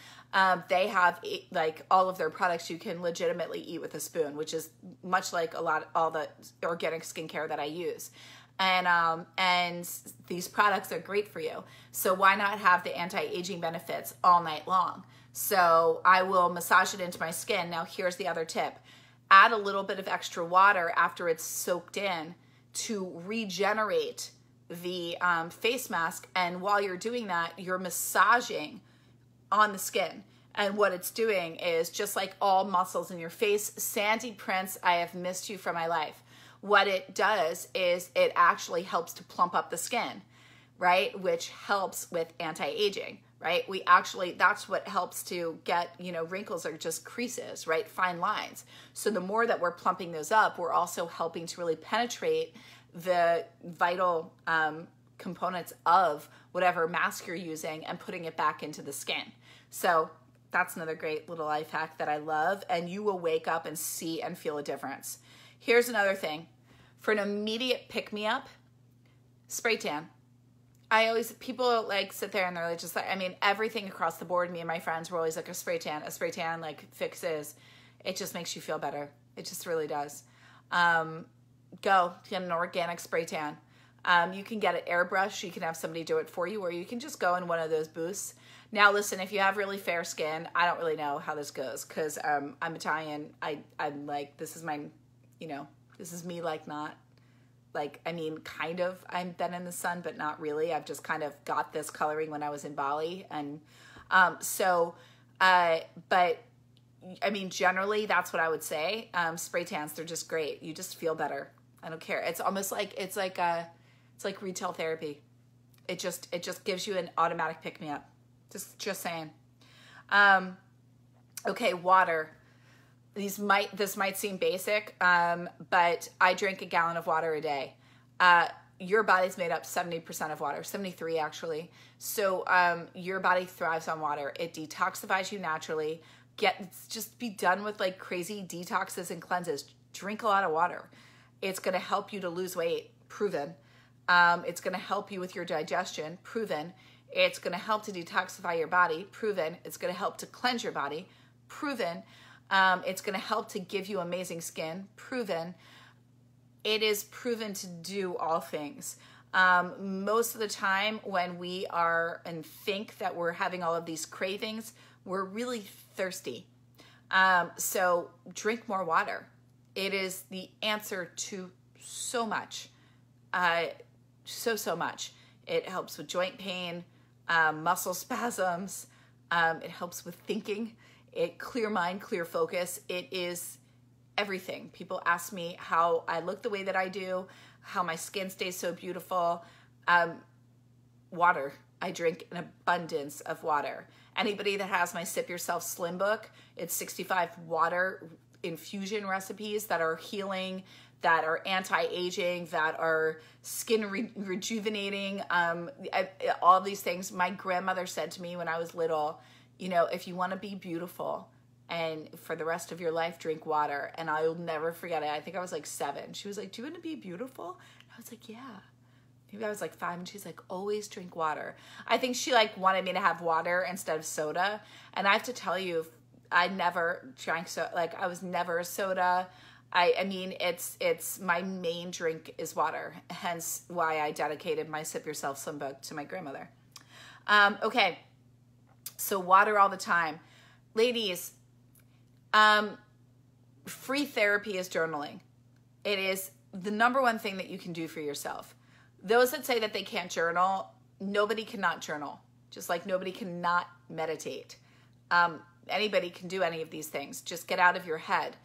They have like all of their products you can legitimately eat with a spoon, which is much like all the organic skincare that I use. And these products are great for you. So why not have the anti-aging benefits all night long? So I will massage it into my skin. Now here's the other tip. Add a little bit of extra water after it's soaked in to regenerate the face mask. And while you're doing that, you're massaging on the skin. And what it's doing is, just like all muscles in your face, Sandy Prince, I have missed you from my life. What it does is it actually helps to plump up the skin, right? Which helps with anti-aging, right? That's what helps to get, you know, wrinkles are just creases, right? Fine lines. So the more that we're plumping those up, we're also helping to really penetrate the vital components of whatever mask you're using and putting it back into the skin. So that's another great little life hack that I love, and you will wake up and see and feel a difference. Here's another thing. For an immediate pick-me-up, spray tan. People like sit there and they're like, just like, I mean, everything across the board, me and my friends were always like, a spray tan like fixes. It just makes you feel better. It just really does. Go get an organic spray tan. You can get it airbrushed. You can have somebody do it for you, or you can just go in one of those booths. Now, listen, if you have really fair skin, I don't really know how this goes because I'm Italian. I'm like, this is my, you know, this is me, like, not, like, I mean, kind of, I've been in the sun, but not really. I've just kind of got this coloring when I was in Bali. And but I mean, generally, that's what I would say. Spray tans, they're just great. You just feel better. I don't care. It's almost like, it's like retail therapy. It just gives you an automatic pick-me-up. Just saying. Okay, water. This might seem basic, but I drink a gallon of water a day. Your body's made up 70% of water, 73 actually. So your body thrives on water. It detoxifies you naturally. Just be done with like crazy detoxes and cleanses. Drink a lot of water. It's going to help you to lose weight, proven. It's going to help you with your digestion, proven. It's going to help to detoxify your body, proven. It's going to help to cleanse your body, proven. It's going to help to give you amazing skin, proven. It is proven to do all things. Most of the time when we are and think that we're having all of these cravings, we're really thirsty. So drink more water. It is the answer to so much. So much. It helps with joint pain, muscle spasms. It helps with thinking. Clear mind, clear focus. It is everything. People ask me how I look the way that I do, how my skin stays so beautiful. Water. I drink an abundance of water. Anybody that has my Sip Yourself Slim book, it's 65 water infusion recipes that are healing, that are anti-aging, that are skin rejuvenating, all these things. My grandmother said to me when I was little, you know, if you want to be beautiful and for the rest of your life, drink water. And I'll never forget it. I think I was like 7. She was like, do you want to be beautiful? And I was like, yeah. Maybe I was like 5, and she's like, always drink water. I think she like wanted me to have water instead of soda. And I have to tell you, I never drank soda. Like, I was never a soda. I mean, it's my main drink is water. Hence why I dedicated my Sip Yourself Slim book to my grandmother. Okay, so water all the time. Ladies, free therapy is journaling. It is the number one thing that you can do for yourself. Those that say that they can't journal, nobody cannot journal, just like nobody cannot meditate. Anybody can do any of these things. Just get out of your head.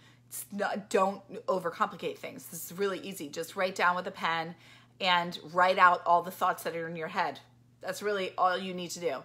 Don't overcomplicate things. This is really easy. Just write down with a pen and write out all the thoughts that are in your head. That's really all you need to do.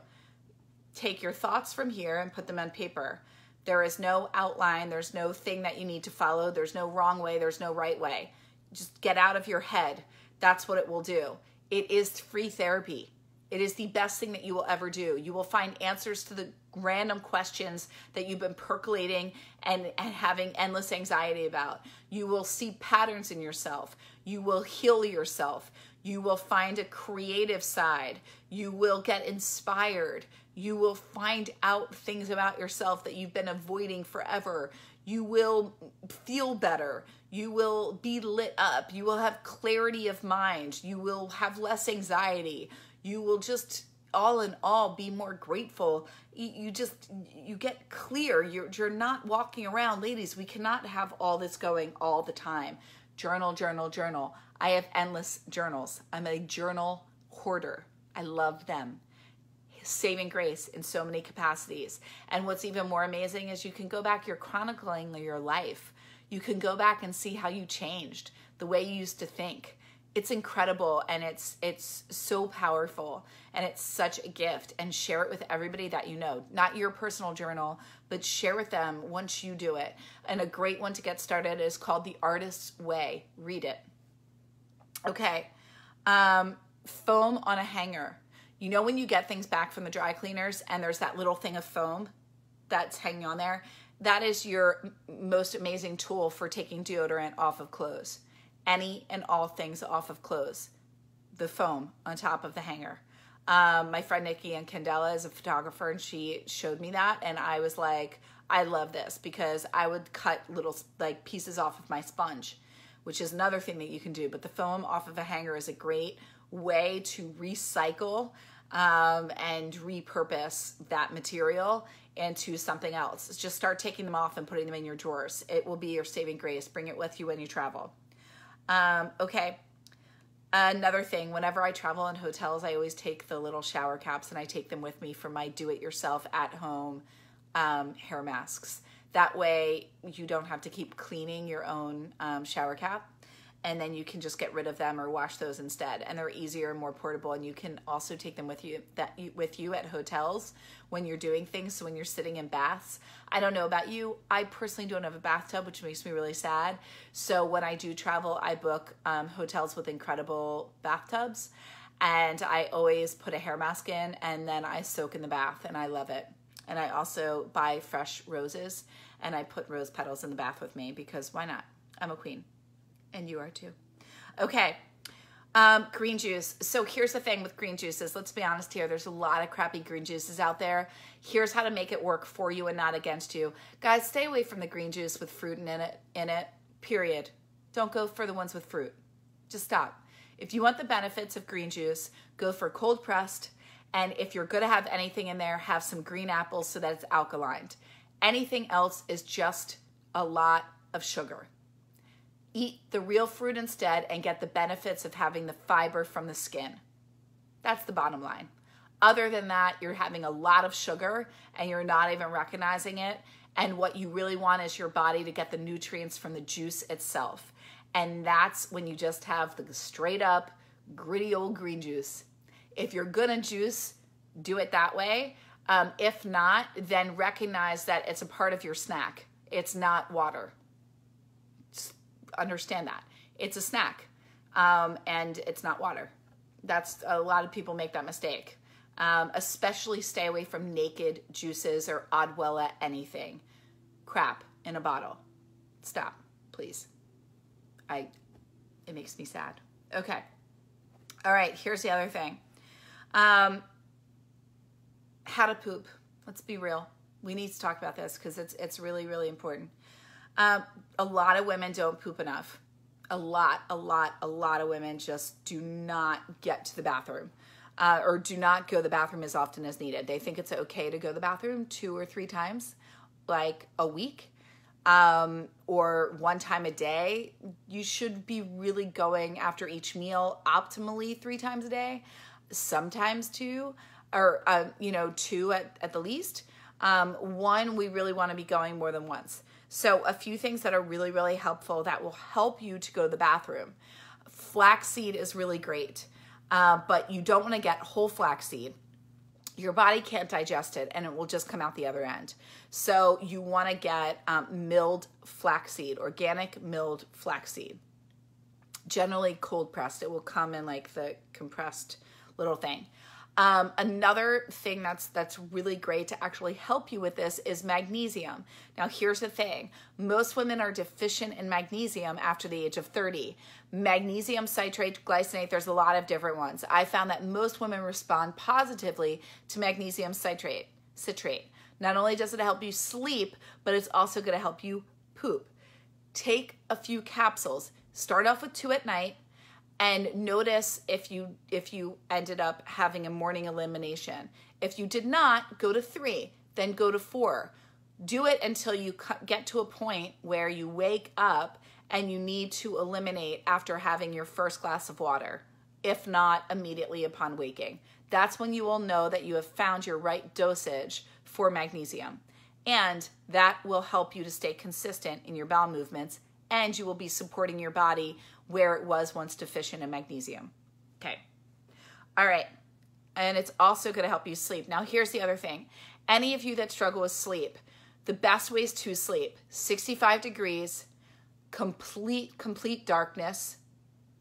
Take your thoughts from here and put them on paper. There is no outline. There's no thing that you need to follow. There's no wrong way. There's no right way. Just get out of your head. That's what it will do. It is free therapy. It is the best thing that you will ever do. You will find answers to the random questions that you've been percolating and having endless anxiety about. You will see patterns in yourself. You will heal yourself. You will find a creative side. You will get inspired. You will find out things about yourself that you've been avoiding forever. You will feel better. You will be lit up. You will have clarity of mind. You will have less anxiety. You will just, all in all, be more grateful. You get clear. You're not walking around. Ladies, we cannot have all this going all the time. Journal, journal, journal. I have endless journals. I'm a journal hoarder. I love them. Saving grace in so many capacities. And what's even more amazing is you can go back, you're chronicling your life. You can go back and see how you changed, the way you used to think. It's incredible, and it's so powerful, and it's such a gift. And share it with everybody that you know. Not your personal journal, but share with them once you do it. And a great one to get started is called The Artist's Way. Read it. Okay. Foam on a hanger. You know when you get things back from the dry cleaners and there's that little thing of foam that's hanging on there? That is your most amazing tool for taking deodorant off of clothes. Any and all things off of clothes. The foam on top of the hanger. My friend Nikki and Candela is a photographer, and she showed me that, and I was like, I love this, because I would cut little like pieces off of my sponge, which is another thing that you can do. But the foam off of a hanger is a great way to recycle and repurpose that material into something else. Just start taking them off and putting them in your drawers. It will be your saving grace. Bring it with you when you travel. Okay. Another thing, whenever I travel in hotels, I always take the little shower caps, and I take them with me for my do-it-yourself at-home hair masks. That way you don't have to keep cleaning your own shower cap, and then you can just get rid of them or wash those instead. And they're easier and more portable, and you can also take them with you at hotels when you're doing things. So when you're sitting in baths, I don't know about you, I personally don't have a bathtub, which makes me really sad. So when I do travel, I book hotels with incredible bathtubs, and I always put a hair mask in, and then I soak in the bath, and I love it. And I also buy fresh roses, and I put rose petals in the bath with me, because why not? I'm a queen. And you are too. Okay. Green juice. So here's the thing with green juices. Let's be honest here. There's a lot of crappy green juices out there. Here's how to make it work for you and not against you. Guys, stay away from the green juice with fruit in it, period. Don't go for the ones with fruit. Just stop. If you want the benefits of green juice, go for cold pressed. And if you're going to have anything in there, have some green apples so that it's alkaline. Anything else is just a lot of sugar. Eat the real fruit instead and get the benefits of having the fiber from the skin. That's the bottom line. Other than that, you're having a lot of sugar and you're not even recognizing it. And what you really want is your body to get the nutrients from the juice itself. And that's when you just have the straight up, gritty old green juice. If you're good in juice, do it that way. If not, then recognize that it's a part of your snack. It's not water. Just understand that. It's a snack, and it's not water. That's a lot of people make that mistake. Especially stay away from naked juices or Odwella anything. Crap in a bottle. Stop, please. It makes me sad. Okay. All right, here's the other thing. How to poop. Let's be real. We need to talk about this because it's really, really important. A lot of women don't poop enough. A lot of women just do not get to the bathroom. or do not go to the bathroom as often as needed. They think it's okay to go to the bathroom 2 or 3 times, like a week, or 1 time a day. You should be really going after each meal optimally 3 times a day, sometimes 2, or 2 at the least. 1, we really want to be going more than once. So a few things that are really, really helpful that will help you to go to the bathroom. Flaxseed is really great, but you don't want to get whole flaxseed. Your body can't digest it and it will just come out the other end. So you want to get milled flaxseed, organic milled flaxseed. Generally cold pressed. It will come in like the compressed little thing. Another thing that's really great to actually help you with this is magnesium. Now, here's the thing. Most women are deficient in magnesium after the age of 30. Magnesium citrate, glycinate, there's a lot of different ones. I found that most women respond positively to magnesium citrate. Not only does it help you sleep, but it's also going to help you poop. Take a few capsules. Start off with 2 at night. And notice if you ended up having a morning elimination. If you did not, go to 3, then go to 4. Do it until you get to a point where you wake up and you need to eliminate after having your first glass of water, if not immediately upon waking. That's when you will know that you have found your right dosage for magnesium. And that will help you to stay consistent in your bowel movements, and you will be supporting your body where it was once deficient in magnesium. Okay. All right. And it's also going to help you sleep. Now, here's the other thing. Any of you that struggle with sleep, the best ways to sleep, 65 degrees, complete darkness.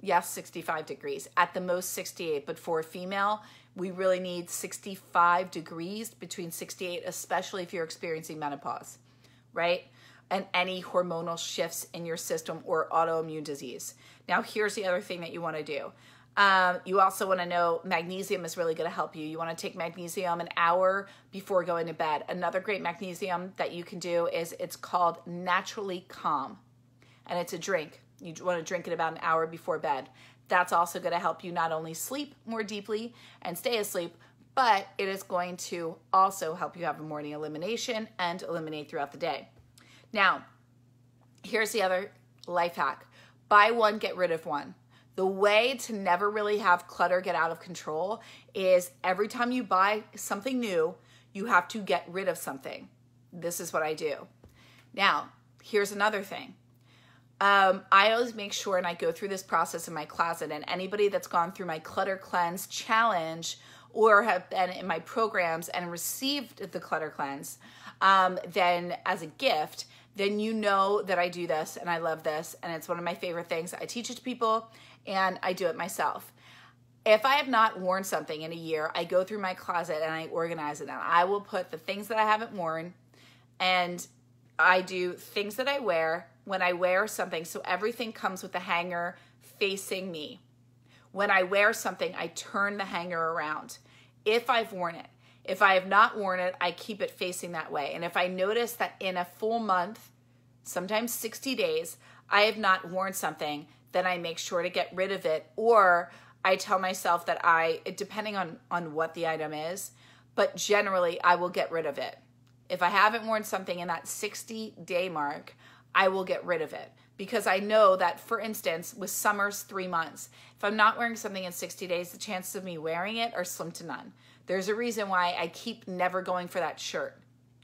Yes, 65 degrees. At the most 68. But for a female, we really need 65 degrees, between 68, especially if you're experiencing menopause, right? And any hormonal shifts in your system or autoimmune disease. Now, here's the other thing that you want to do. You also want to know magnesium is really going to help you. You want to take magnesium an hour before going to bed. Another great magnesium that you can do is it's called Naturally Calm. And it's a drink. You want to drink it about an hour before bed. That's also going to help you not only sleep more deeply and stay asleep, but it is going to also help you have a morning elimination and eliminate throughout the day. Now, here's the other life hack. Buy 1, get rid of 1. The way to never really have clutter get out of control is every time you buy something new, you have to get rid of something. This is what I do. Now, here's another thing. I always make sure, and I go through this process in my closet, and anybody that's gone through my Clutter Cleanse challenge or have been in my programs and received the Clutter Cleanse, then as a gift, then you know that I do this and I love this, and it's one of my favorite things. I teach it to people and I do it myself. If I have not worn something in a year, I go through my closet and I organize it, and I will put the things that I haven't worn, and I do things that I wear when I wear something. So everything comes with the hanger facing me. When I wear something, I turn the hanger around if I've worn it. If I have not worn it, I keep it facing that way. And if I notice that in a full month, sometimes 60 days, I have not worn something, then I make sure to get rid of it. Or I tell myself that depending on what the item is, but generally I will get rid of it. If I haven't worn something in that 60-day mark, I will get rid of it. Because I know that, for instance, with summer's 3 months, if I'm not wearing something in 60 days, the chances of me wearing it are slim to none. There's a reason why I keep never going for that shirt,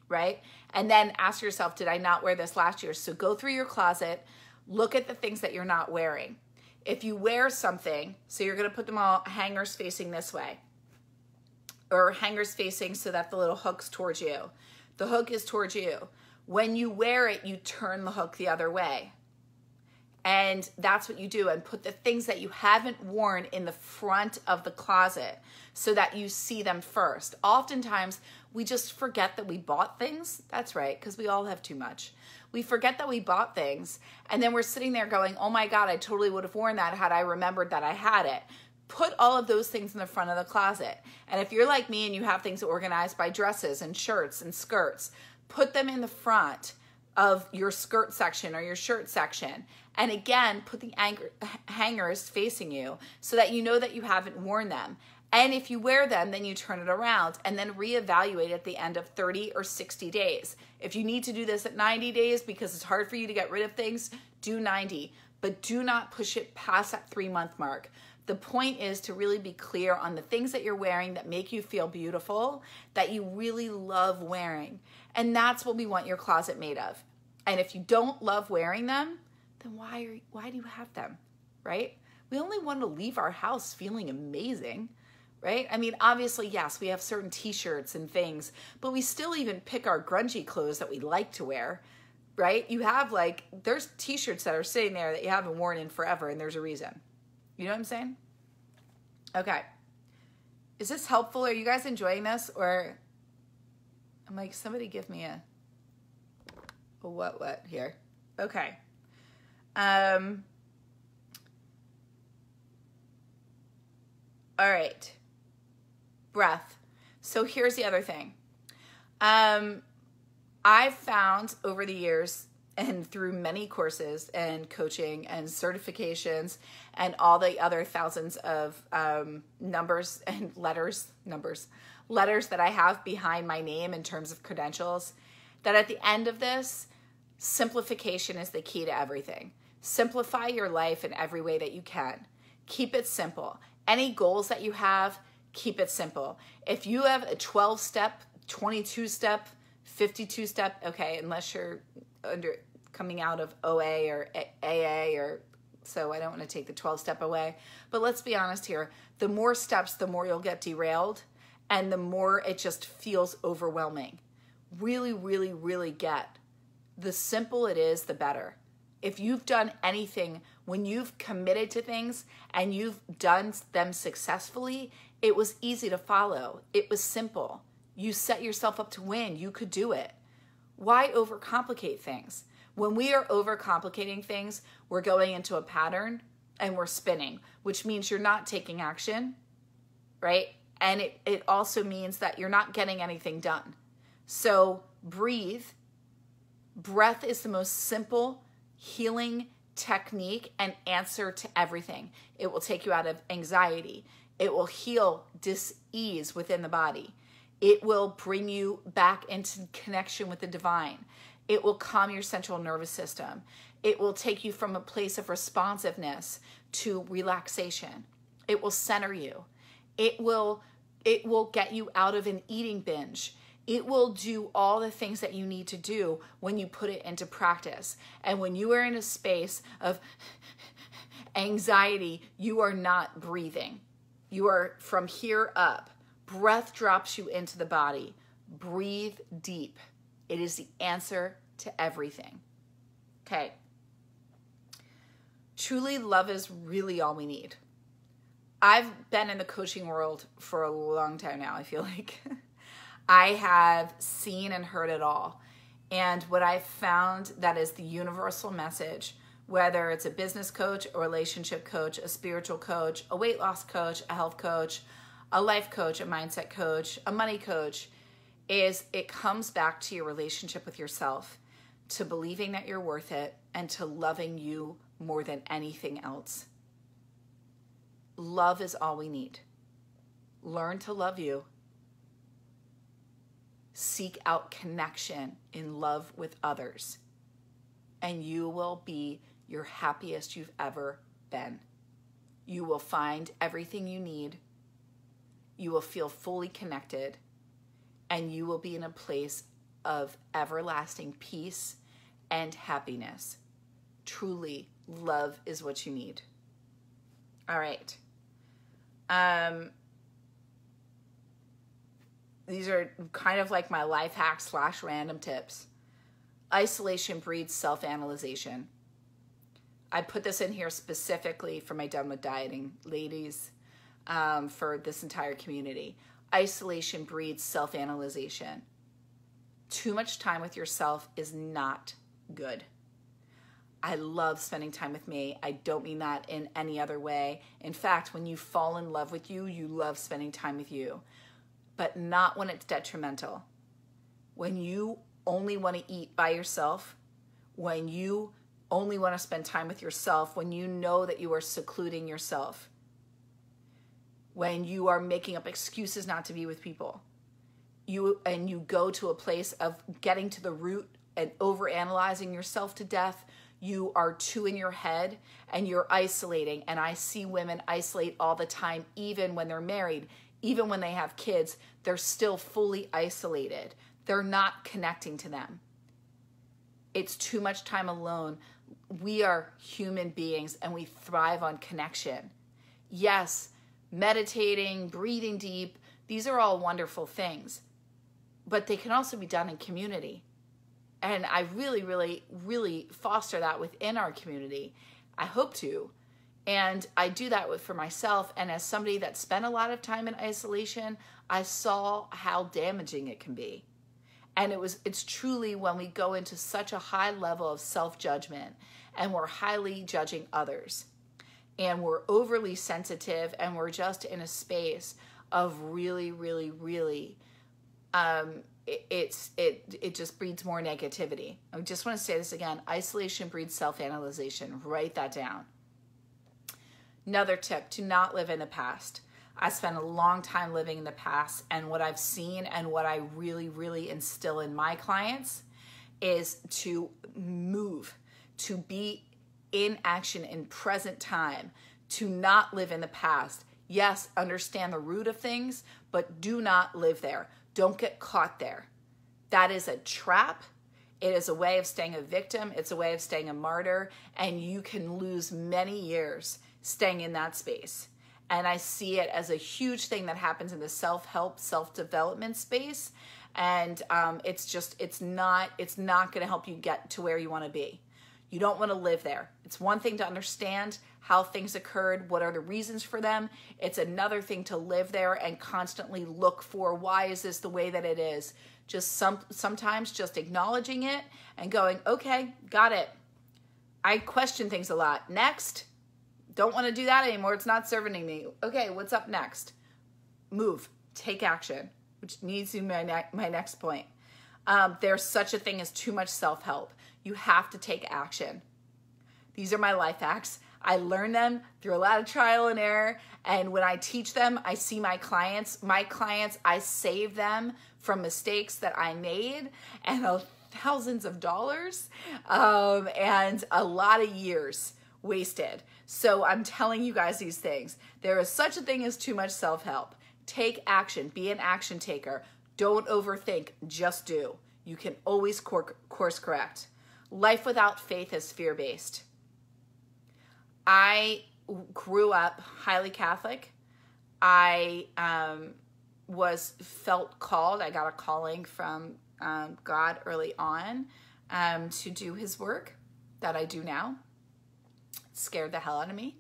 right? And then ask yourself, did I not wear this last year? So go through your closet, look at the things that you're not wearing. If you wear something, so you're going to put them all hangers facing this way, or hangers facing so that the little hook's towards you. The hook is towards you. When you wear it, you turn the hook the other way. And that's what you do, and put the things that you haven't worn in the front of the closet so that you see them first. Oftentimes, we just forget that we bought things. That's right, because we all have too much. We forget that we bought things, and then we're sitting there going, oh my God, I totally would have worn that had I remembered that I had it. Put all of those things in the front of the closet. And if you're like me and you have things organized by dresses and shirts and skirts, put them in the front of your skirt section or your shirt section. And again, put the hangers facing you so that you know that you haven't worn them. And if you wear them, then you turn it around and then reevaluate at the end of 30 or 60 days. If you need to do this at 90 days because it's hard for you to get rid of things, do 90, but do not push it past that 3-month mark. The point is to really be clear on the things that you're wearing that make you feel beautiful, that you really love wearing. And that's what we want your closet made of. And if you don't love wearing them, then why do you have them, right? We only want to leave our house feeling amazing, right? I mean, obviously, yes, we have certain t-shirts and things, but we still even pick our grungy clothes that we like to wear, right? You have there's t-shirts that are sitting there that you haven't worn in forever, and there's a reason. You know what I'm saying? Okay. Is this helpful? Are you guys enjoying this? Or I'm like, somebody give me a what here? Okay. All right. Breath. So here's the other thing. I've found over the years and through many courses and coaching and certifications and all the other thousands of numbers and letters that I have behind my name in terms of credentials, that at the end of this, simplification is the key to everything. Simplify your life in every way that you can. Keep it simple. Any goals that you have, keep it simple. If you have a 12-step, 22-step, 52-step, okay, unless you're coming out of OA or AA, or so I don't want to take the 12-step away. But let's be honest here. The more steps, the more you'll get derailed, and the more it just feels overwhelming. Really, really, really get the simple it is, the better. If you've done anything, when you've committed to things and you've done them successfully, it was easy to follow. It was simple. You set yourself up to win. You could do it. Why overcomplicate things? When we are overcomplicating things, we're going into a pattern and we're spinning, which means you're not taking action, right? And it also means that you're not getting anything done. So breathe. Breath is the most simple healing technique and answer to everything. It will take you out of anxiety. It will heal dis-ease within the body. It will bring you back into connection with the divine. It will calm your central nervous system. It will take you from a place of responsiveness to relaxation. It will center you. It will get you out of an eating binge. It will do all the things that you need to do when you put it into practice. And when you are in a space of anxiety, you are not breathing. You are from here up. Breath drops you into the body. Breathe deep. It is the answer to everything. Okay. Truly, love is really all we need. I've been in the coaching world for a long time now, I feel like. I have seen and heard it all. And what I've found that is the universal message, whether it's a business coach, a relationship coach, a spiritual coach, a weight loss coach, a health coach, a life coach, a mindset coach, a money coach, is it comes back to your relationship with yourself, to believing that you're worth it, and to loving you more than anything else. Love is all we need. Learn to love you. Seek out connection in love with others, and you will be your happiest you've ever been. You will find everything you need. You will feel fully connected, and you will be in a place of everlasting peace and happiness. Truly, love is what you need. All right. These are kind of like my life hacks / random tips. Isolation breeds self-analyzation. I put this in here specifically for my Done With Dieting ladies, for this entire community. Isolation breeds self-analyzation. Too much time with yourself is not good. I love spending time with me. I don't mean that in any other way. In fact, when you fall in love with you, you love spending time with you. But not when it's detrimental. When you only want to eat by yourself, when you only want to spend time with yourself, when you know that you are secluding yourself, when you are making up excuses not to be with people. You go to a place of getting to the root and overanalyzing yourself to death. You are too in your head and you're isolating. And I see women isolate all the time, even when they're married, even when they have kids, they're still fully isolated. They're not connecting to them. It's too much time alone. We are human beings and we thrive on connection. Yes, meditating, breathing deep, these are all wonderful things, but they can also be done in community. And I really, really, really foster that within our community. I hope to. And I do that for myself. And as somebody that spent a lot of time in isolation, I saw how damaging it can be. And it's truly when we go into such a high level of self-judgment and we're highly judging others and we're overly sensitive and we're just in a space of really, really, really, it just breeds more negativity. I just want to say this again. Isolation breeds self-analyzation. Write that down. Another tip, do not live in the past. I spent a long time living in the past, and what I've seen and what I really, really instill in my clients is to move, to be in action in present time, to not live in the past. Yes, understand the root of things, but do not live there. Don't get caught there. That is a trap. It is a way of staying a victim. It's a way of staying a martyr, and you can lose many years staying in that space. And I see it as a huge thing that happens in the self-help, self-development space. And it's not going to help you get to where you want to be. You don't want to live there. It's one thing to understand how things occurred, what are the reasons for them. It's another thing to live there and constantly look for, why is this the way that it is? Just sometimes just acknowledging it and going, okay, got it. I question things a lot. Next. Don't want to do that anymore. It's not serving me. Okay, what's up next? Move. Take action, which leads to my next point. There's such a thing as too much self-help. You have to take action. These are my life hacks. I learn them through a lot of trial and error. And when I teach them, I see my clients, I save them from mistakes that I made and thousands of dollars and a lot of years wasted. So I'm telling you guys these things. There is such a thing as too much self-help. Take action. Be an action taker. Don't overthink. Just do. You can always course correct. Life without faith is fear-based. I grew up highly Catholic. I felt called. I got a calling from God early on to do his work that I do now. Scared the hell out of me.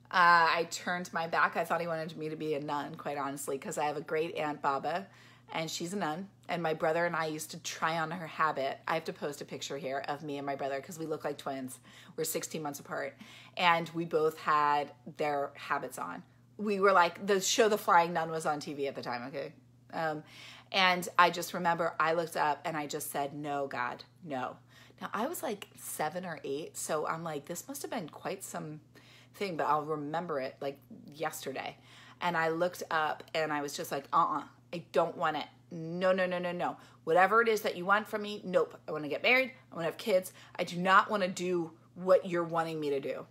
I turned my back. I thought he wanted me to be a nun, quite honestly, because I have a great aunt, Baba, and she's a nun. And my brother and I used to try on her habit. I have to post a picture here of me and my brother because we look like twins. We're 16 months apart. And we both had their habits on. We were like, the show The Flying Nun was on TV at the time, okay? And I just remember I looked up and I just said, no, God, no. Now, I was like 7 or 8, so I'm like, this must have been quite some thing, but I'll remember it like yesterday. And I looked up and I was just like, I don't want it. No, no, no, no, no. Whatever it is that you want from me, nope. I want to get married. I want to have kids. I do not want to do what you're wanting me to do.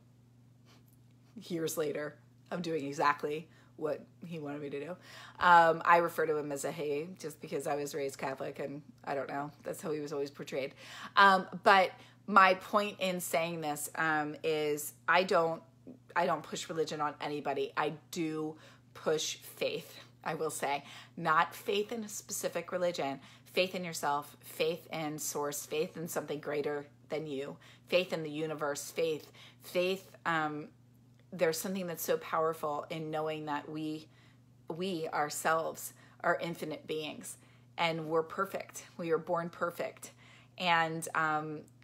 Years later, I'm doing exactly what he wanted me to do. I refer to him as a he just because I was raised Catholic and I don't know, that's how he was always portrayed. But my point in saying this is I don't push religion on anybody. I do push faith, I will say. Not faith in a specific religion, faith in yourself, faith in source, faith in something greater than you, faith in the universe, faith, there's something that's so powerful in knowing that we ourselves are infinite beings and we're perfect. We are born perfect. And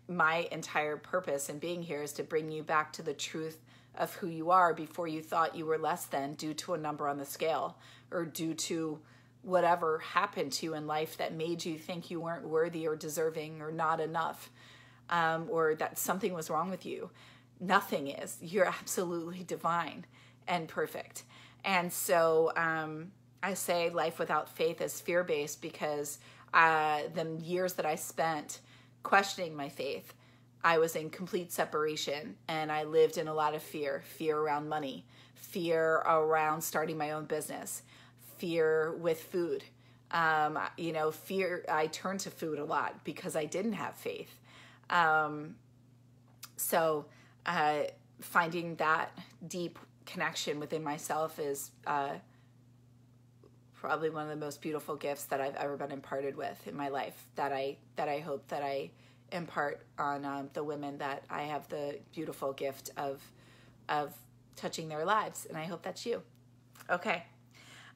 my entire purpose in being here is to bring you back to the truth of who you are before you thought you were less than due to a number on the scale or due to whatever happened to you in life that made you think you weren't worthy or deserving or not enough, or that something was wrong with you. Nothing is. You're absolutely divine and perfect. And so I say life without faith is fear-based because the years that I spent questioning my faith, I was in complete separation, and I lived in a lot of fear around money, fear around starting my own business, fear with food. Fear, I turned to food a lot because I didn't have faith. So finding that deep connection within myself is probably one of the most beautiful gifts that I've ever been imparted with in my life, that I hope that I impart on the women that I have the beautiful gift of touching their lives. And I hope that's you. Okay.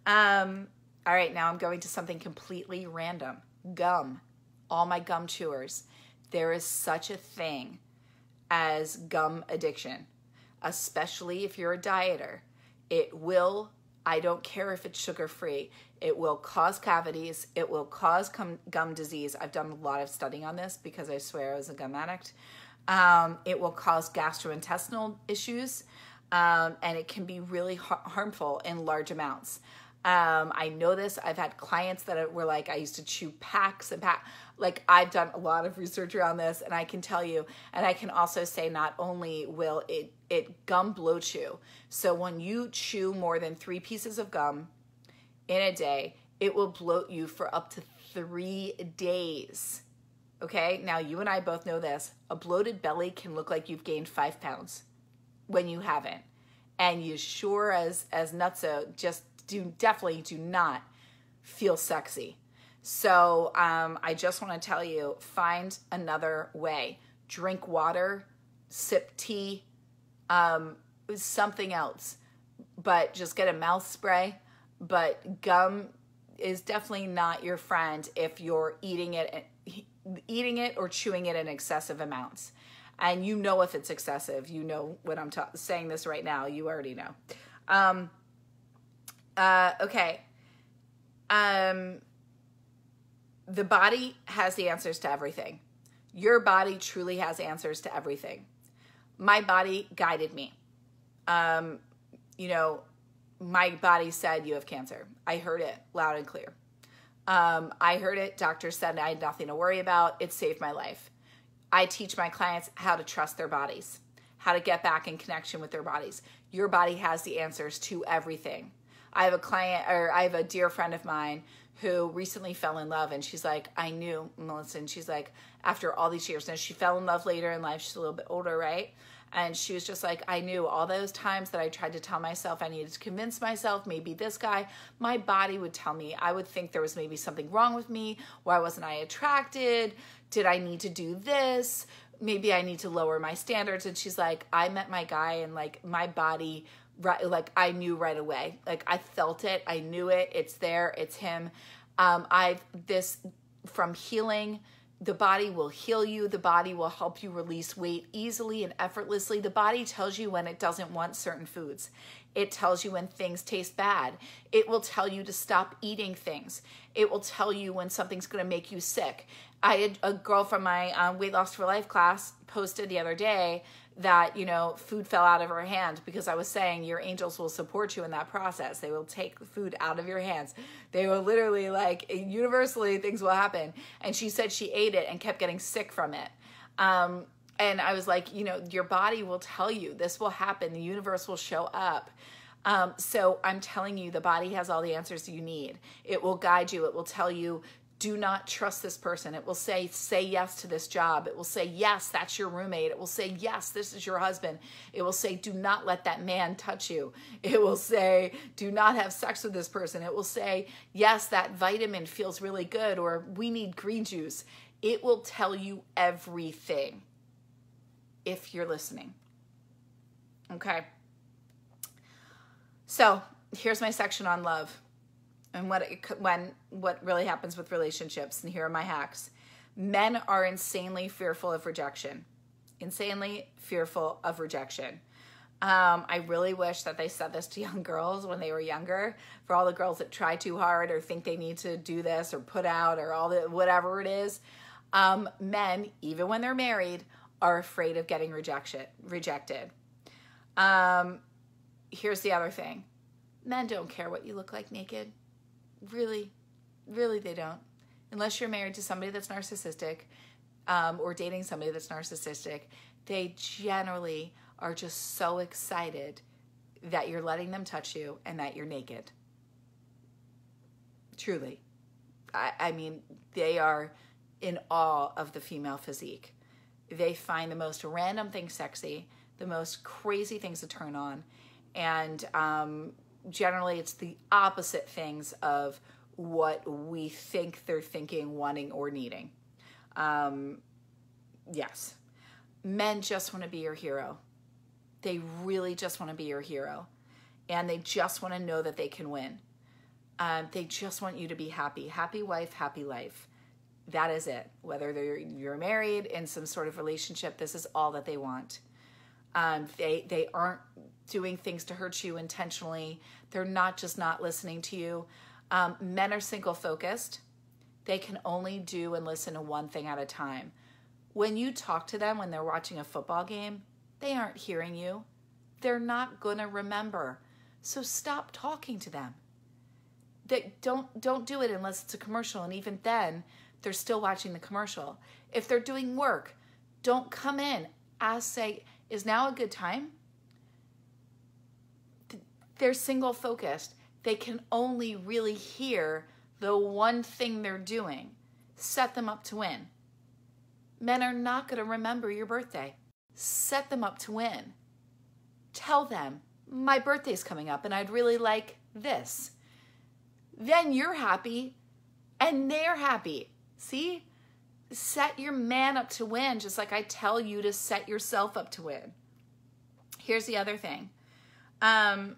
All right, now I'm going to something completely random. Gum. All my gum chewers. There is such a thing as gum addiction, especially if you're a dieter. It will, I don't care if it's sugar-free, it will cause cavities, it will cause gum disease. I've done a lot of studying on this because I swear I was a gum addict. It will cause gastrointestinal issues, and it can be really harmful in large amounts. I know this. I've had clients that were like, I used to chew packs and packs. Like, I've done a lot of research around this, and I can tell you, and I can also say not only will it gum bloat you. So when you chew more than 3 pieces of gum in a day, it will bloat you for up to 3 days. Okay? Now, you and I both know this. A bloated belly can look like you've gained 5 pounds when you haven't. And you sure as nutso just definitely do not feel sexy. So I just want to tell you, find another way. Drink water, sip tea, something else. But just get a mouth spray. But gum is definitely not your friend if you're eating it or chewing it in excessive amounts. And you know if it's excessive. You know when I'm saying this right now. You already know. Okay. The body has the answers to everything. Your body truly has answers to everything. My body guided me. My body said you have cancer. I heard it loud and clear. I heard it. Doctor said I had nothing to worry about. It saved my life. I teach my clients how to trust their bodies, how to get back in connection with their bodies. Your body has the answers to everything. I have a dear friend of mine who recently fell in love, and she's like, I knew, Melissa, and she's like, after all these years, now she fell in love later in life, she's a little bit older, right? And she was just like, I knew all those times that I tried to tell myself I needed to convince myself, maybe this guy, my body would tell me, I would think there was maybe something wrong with me. Why wasn't I attracted? Did I need to do this? Maybe I need to lower my standards. And she's like, I met my guy, and like my body, right, like I knew right away. Like I felt it. I knew it. It's there. It's him. From healing, the body will heal you. The body will help you release weight easily and effortlessly. The body tells you when it doesn't want certain foods. It tells you when things taste bad. It will tell you to stop eating things. It will tell you when something's going to make you sick. I had a girl from my Weight Loss for Life class posted the other day that, food fell out of her hand because I was saying your angels will support you in that process. They will take the food out of your hands. They will literally, like, universally things will happen. And she said she ate it and kept getting sick from it. And I was like, your body will tell you this will happen. The universe will show up. So I'm telling you, the body has all the answers you need. It will guide you. It will tell you, do not trust this person. It will say yes to this job. It will say, yes, that's your roommate. It will say, yes, this is your husband. It will say, do not let that man touch you. It will say, do not have sex with this person. It will say, yes, that vitamin feels really good, or we need green juice. It will tell you everything if you're listening. Okay. So here's my section on love. And what really happens with relationships. And here are my hacks. Men are insanely fearful of rejection. Insanely fearful of rejection. I really wish that they said this to young girls when they were younger. For all the girls that try too hard or think they need to do this or put out or all the whatever it is. Men, even when they're married, are afraid of getting rejected. Here's the other thing. Men don't care what you look like naked. Really, really they don't. Unless you're married to somebody that's narcissistic, or dating somebody that's narcissistic, they generally are just so excited that you're letting them touch you and that you're naked. Truly. I mean, they are in awe of the female physique. They find the most random things sexy, the most crazy things to turn on, and generally it's the opposite things of what we think they're thinking, wanting, or needing. Yes. Men just want to be your hero. They really just want to be your hero. And they just want to know that they can win. They just want you to be happy. Happy wife, happy life. That is it. Whether you're married, in some sort of relationship, this is all that they want. They aren't doing things to hurt you intentionally. They're not just not listening to you. Men are single focused. They can only do and listen to one thing at a time. When you talk to them when they're watching a football game, they aren't hearing you. They're not going to remember. So stop talking to them. Don't do it unless it's a commercial, and even then, they're still watching the commercial. If they're doing work, don't come in. Say, is now a good time? They're single focused. They can only really hear the one thing they're doing. Set them up to win. Men are not going to remember your birthday. Set them up to win. Tell them, my birthday's coming up and I'd really like this. Then you're happy and they're happy. See? Set your man up to win, just like I tell you to set yourself up to win. Here's the other thing. And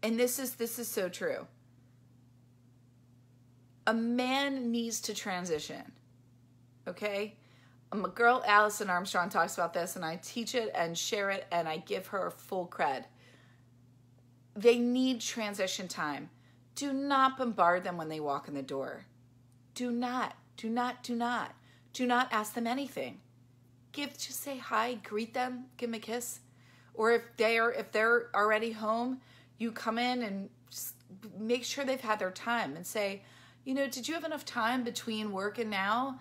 this is so true. A man needs to transition. Okay? My girl Allison Armstrong talks about this, and I teach it and share it, and I give her full cred. They need transition time. Do not bombard them when they walk in the door. Do not ask them anything. Just say hi, greet them, give them a kiss. Or if they're already home, you come in and just make sure they've had their time and say, did you have enough time between work and now?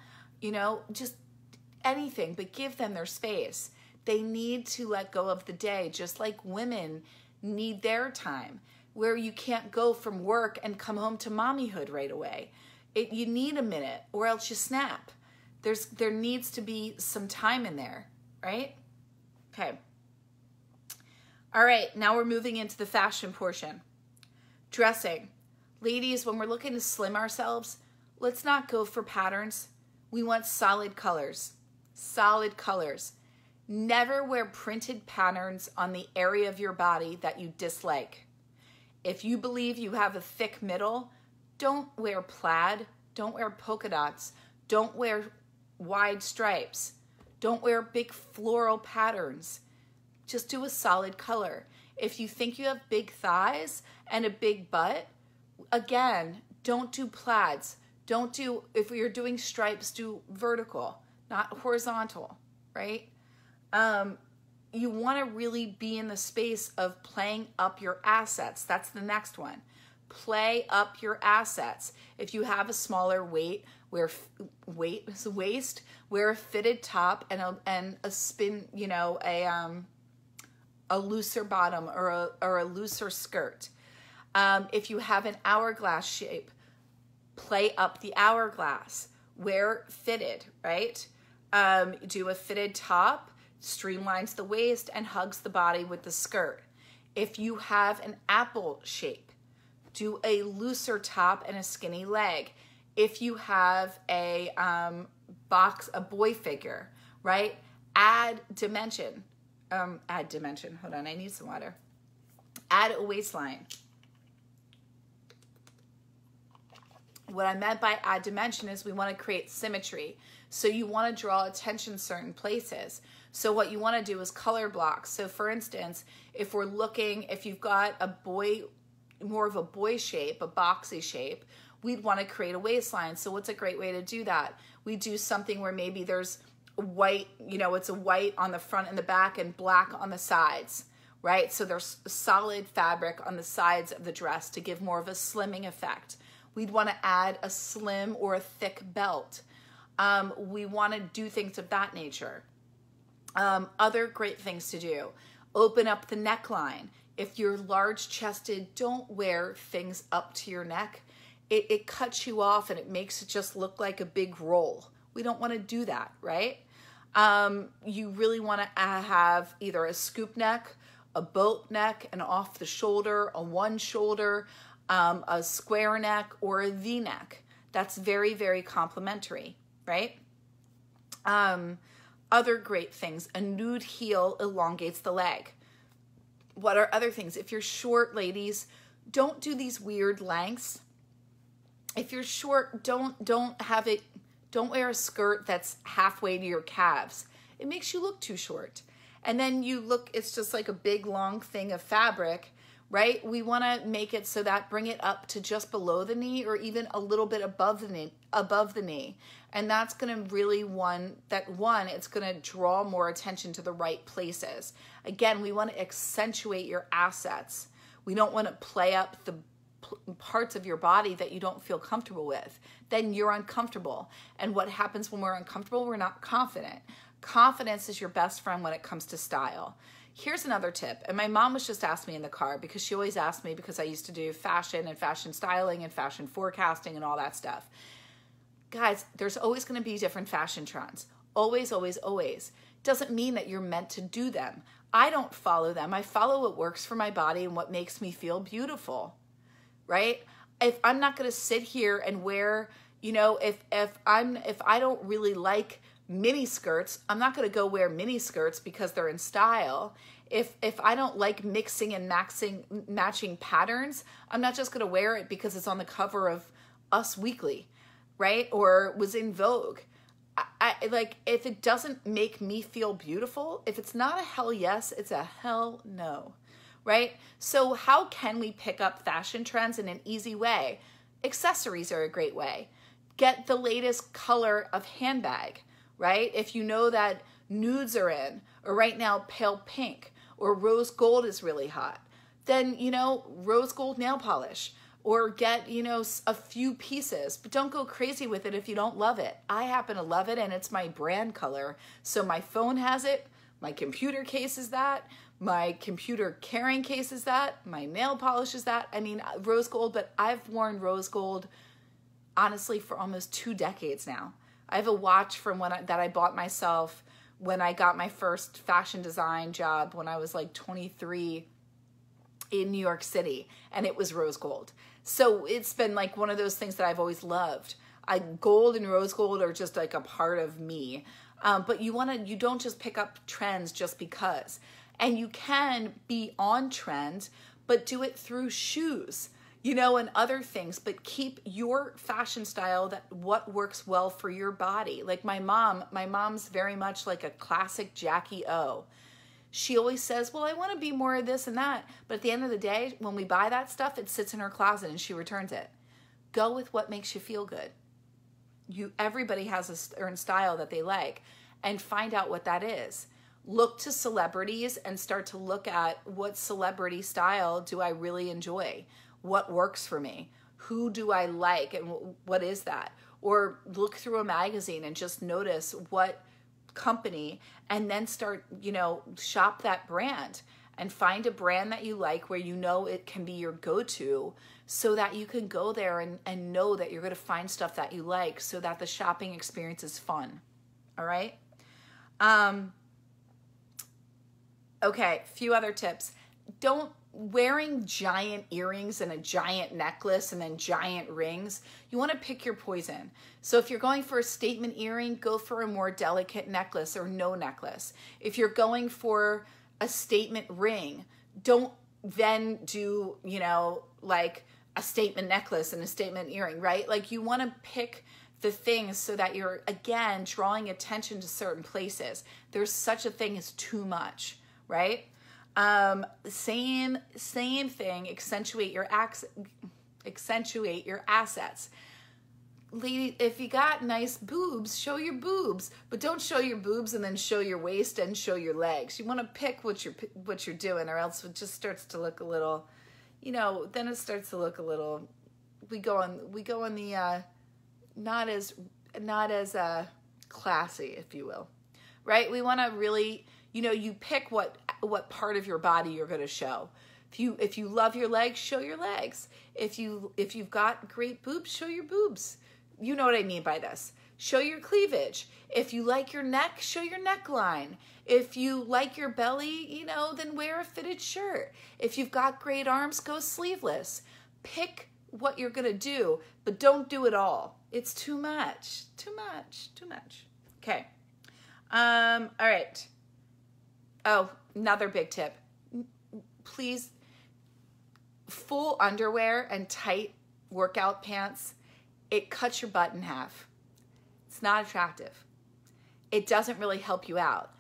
Just anything, but give them their space. They need to let go of the day, just like women need their time, where you can't go from work and come home to mommyhood right away. You need a minute or else you snap. There needs to be some time in there, right? Okay. All right, now we're moving into the fashion portion. Dressing. Ladies, when we're looking to slim ourselves, let's not go for patterns. We want solid colors. Solid colors. Never wear printed patterns on the area of your body that you dislike. If you believe you have a thick middle, don't wear plaid. Don't wear polka dots. Don't wear wide stripes. Don't wear big floral patterns. Just do a solid color. If you think you have big thighs and a big butt, again, don't do plaids. If you're doing stripes, do vertical, not horizontal, right? You want to really be in the space of playing up your assets. That's the next one. Play up your assets. If you have a smaller waist, wear a fitted top and a spin, a looser bottom or a looser skirt. If you have an hourglass shape, play up the hourglass. Wear fitted, right? Do a fitted top, streamlines the waist and hugs the body with the skirt. If you have an apple shape, do a looser top and a skinny leg. If you have a boy figure, right? Add dimension. Hold on, I need some water. Add a waistline. What I meant by add dimension is we want to create symmetry. So you want to draw attention certain places. So what you want to do is color blocks. So for instance, if you've got more of a boy shape, a boxy shape, we'd want to create a waistline. So what's a great way to do that? We do something where maybe there's white, it's a white on the front and the back and black on the sides. right? So there's solid fabric on the sides of the dress to give more of a slimming effect. We'd want to add a slim or a thick belt. We want to do things of that nature. Other great things to do: open up the neckline. If you're large chested, don't wear things up to your neck. It cuts you off and it makes it just look like a big roll. We don't want to do that, right? You really want to have either a scoop neck, a boat neck, an off the shoulder, a one shoulder, a square neck, or a V neck. That's very, very complimentary, right? Other great things: a nude heel elongates the leg. What are other things? If you're short, ladies, don't do these weird lengths. If you're short, don't wear a skirt that's halfway to your calves. It makes you look too short. And then it's just like a big long thing of fabric, right? We want to make it so that bring it up to just below the knee or even a little bit above the knee. And that's going to really it's going to draw more attention to the right places. Again, we want to accentuate your assets. We don't want to play up the parts of your body that you don't feel comfortable with. Then you're uncomfortable. And what happens when we're uncomfortable? We're not confident. Confidence is your best friend when it comes to style. Here's another tip. And my mom was just asking me in the car, because she always asked me, because I used to do fashion and fashion styling and fashion forecasting and all that stuff. Guys, there's always going to be different fashion trends. Always, always, always. Doesn't mean that you're meant to do them. I don't follow them. I follow what works for my body and what makes me feel beautiful, right? If I'm not going to sit here and wear, if I don't really like mini skirts, I'm not going to go wear mini skirts because they're in style. If I don't like mixing and matching patterns, I'm not just going to wear it because it's on the cover of Us Weekly, right? Or was in Vogue. I like, if it doesn't make me feel beautiful, if it's not a hell yes, it's a hell no, right? So how can we pick up fashion trends in an easy way? Accessories are a great way. Get the latest color of handbag, right? If you know that nudes are in, or right now pale pink, or rose gold is really hot, then, rose gold nail polish. Or get, a few pieces, but don't go crazy with it if you don't love it. I happen to love it, and it's my brand color. So my phone has it, my computer case is that, my computer carrying case is that, my nail polish is that. I mean, rose gold, but I've worn rose gold, honestly, for almost 2 decades now. I have a watch from that I bought myself when I got my first fashion design job when I was like 23 in New York City, and it was rose gold. So it's been like one of those things that I've always loved. Gold and rose gold are just like a part of me. But you don't just pick up trends just because. And you can be on trend, but do it through shoes, and other things, but keep your fashion style, that what works well for your body. Like my mom's very much like a classic Jackie O. She always says, well, I want to be more of this and that. But at the end of the day, when we buy that stuff, it sits in her closet and she returns it. Go with what makes you feel good. Everybody has a certain style that they like, and find out what that is. Look to celebrities and start to look at what celebrity style do I really enjoy? What works for me? Who do I like, and what is that? Or look through a magazine and just notice what company, and then start, shop that brand and find a brand that you like where it can be your go-to, so that you can go there and know that you're going to find stuff that you like, so that the shopping experience is fun. All right. Okay. A few other tips. Wearing giant earrings and a giant necklace and then giant rings, you want to pick your poison. So if you're going for a statement earring, go for a more delicate necklace or no necklace. If you're going for a statement ring, don't then do, like a statement necklace and a statement earring, right? Like, you want to pick the things so that you're, again, drawing attention to certain places. There's such a thing as too much, right? Same thing, accentuate your assets. lady, if you got nice boobs, show your boobs, but don't show your boobs and then show your waist and show your legs. You want to pick what you're doing, or else it just starts to look a little, you know, then it starts to look a little, we go on the not as classy, if you will, right? We want to really, you know, you pick what part of your body you're going to show. If you love your legs, show your legs. If you've got great boobs, show your boobs. You know what I mean by this. Show your cleavage. If you like your neck, show your neckline. If you like your belly, you know, then wear a fitted shirt. If you've got great arms, go sleeveless. Pick what you're going to do, but don't do it all. It's too much. Too much. Too much. Okay. All right. Oh, another big tip. Please, full underwear and tight workout pants, it cuts your butt in half. It's not attractive. It doesn't really help you out.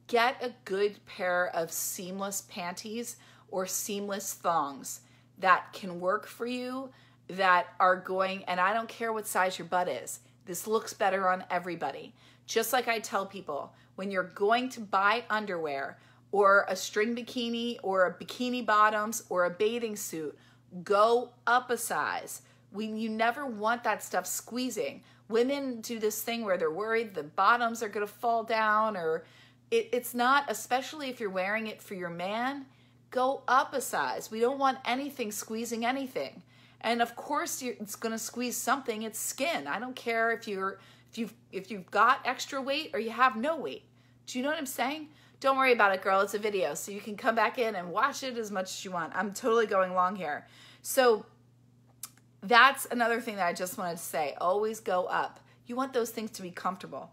Get a good pair of seamless panties or seamless thongs that can work for you, that are going, and I don't care what size your butt is. This looks better on everybody. Just like I tell people, when you're going to buy underwear or a string bikini or a bikini bottoms or a bathing suit, go up a size. You never want that stuff squeezing. Women do this thing where they're worried the bottoms are going to fall down, or it's not, especially if you're wearing it for your man, go up a size. We don't want anything squeezing anything. And of course it's going to squeeze something. It's skin. I don't care if you've got extra weight or you have no weight. Do you know what I'm saying? Don't worry about it, girl. It's a video, so you can come back in and watch it as much as you want. I'm totally going long here. So that's another thing that I just wanted to say. Always go up. You want those things to be comfortable.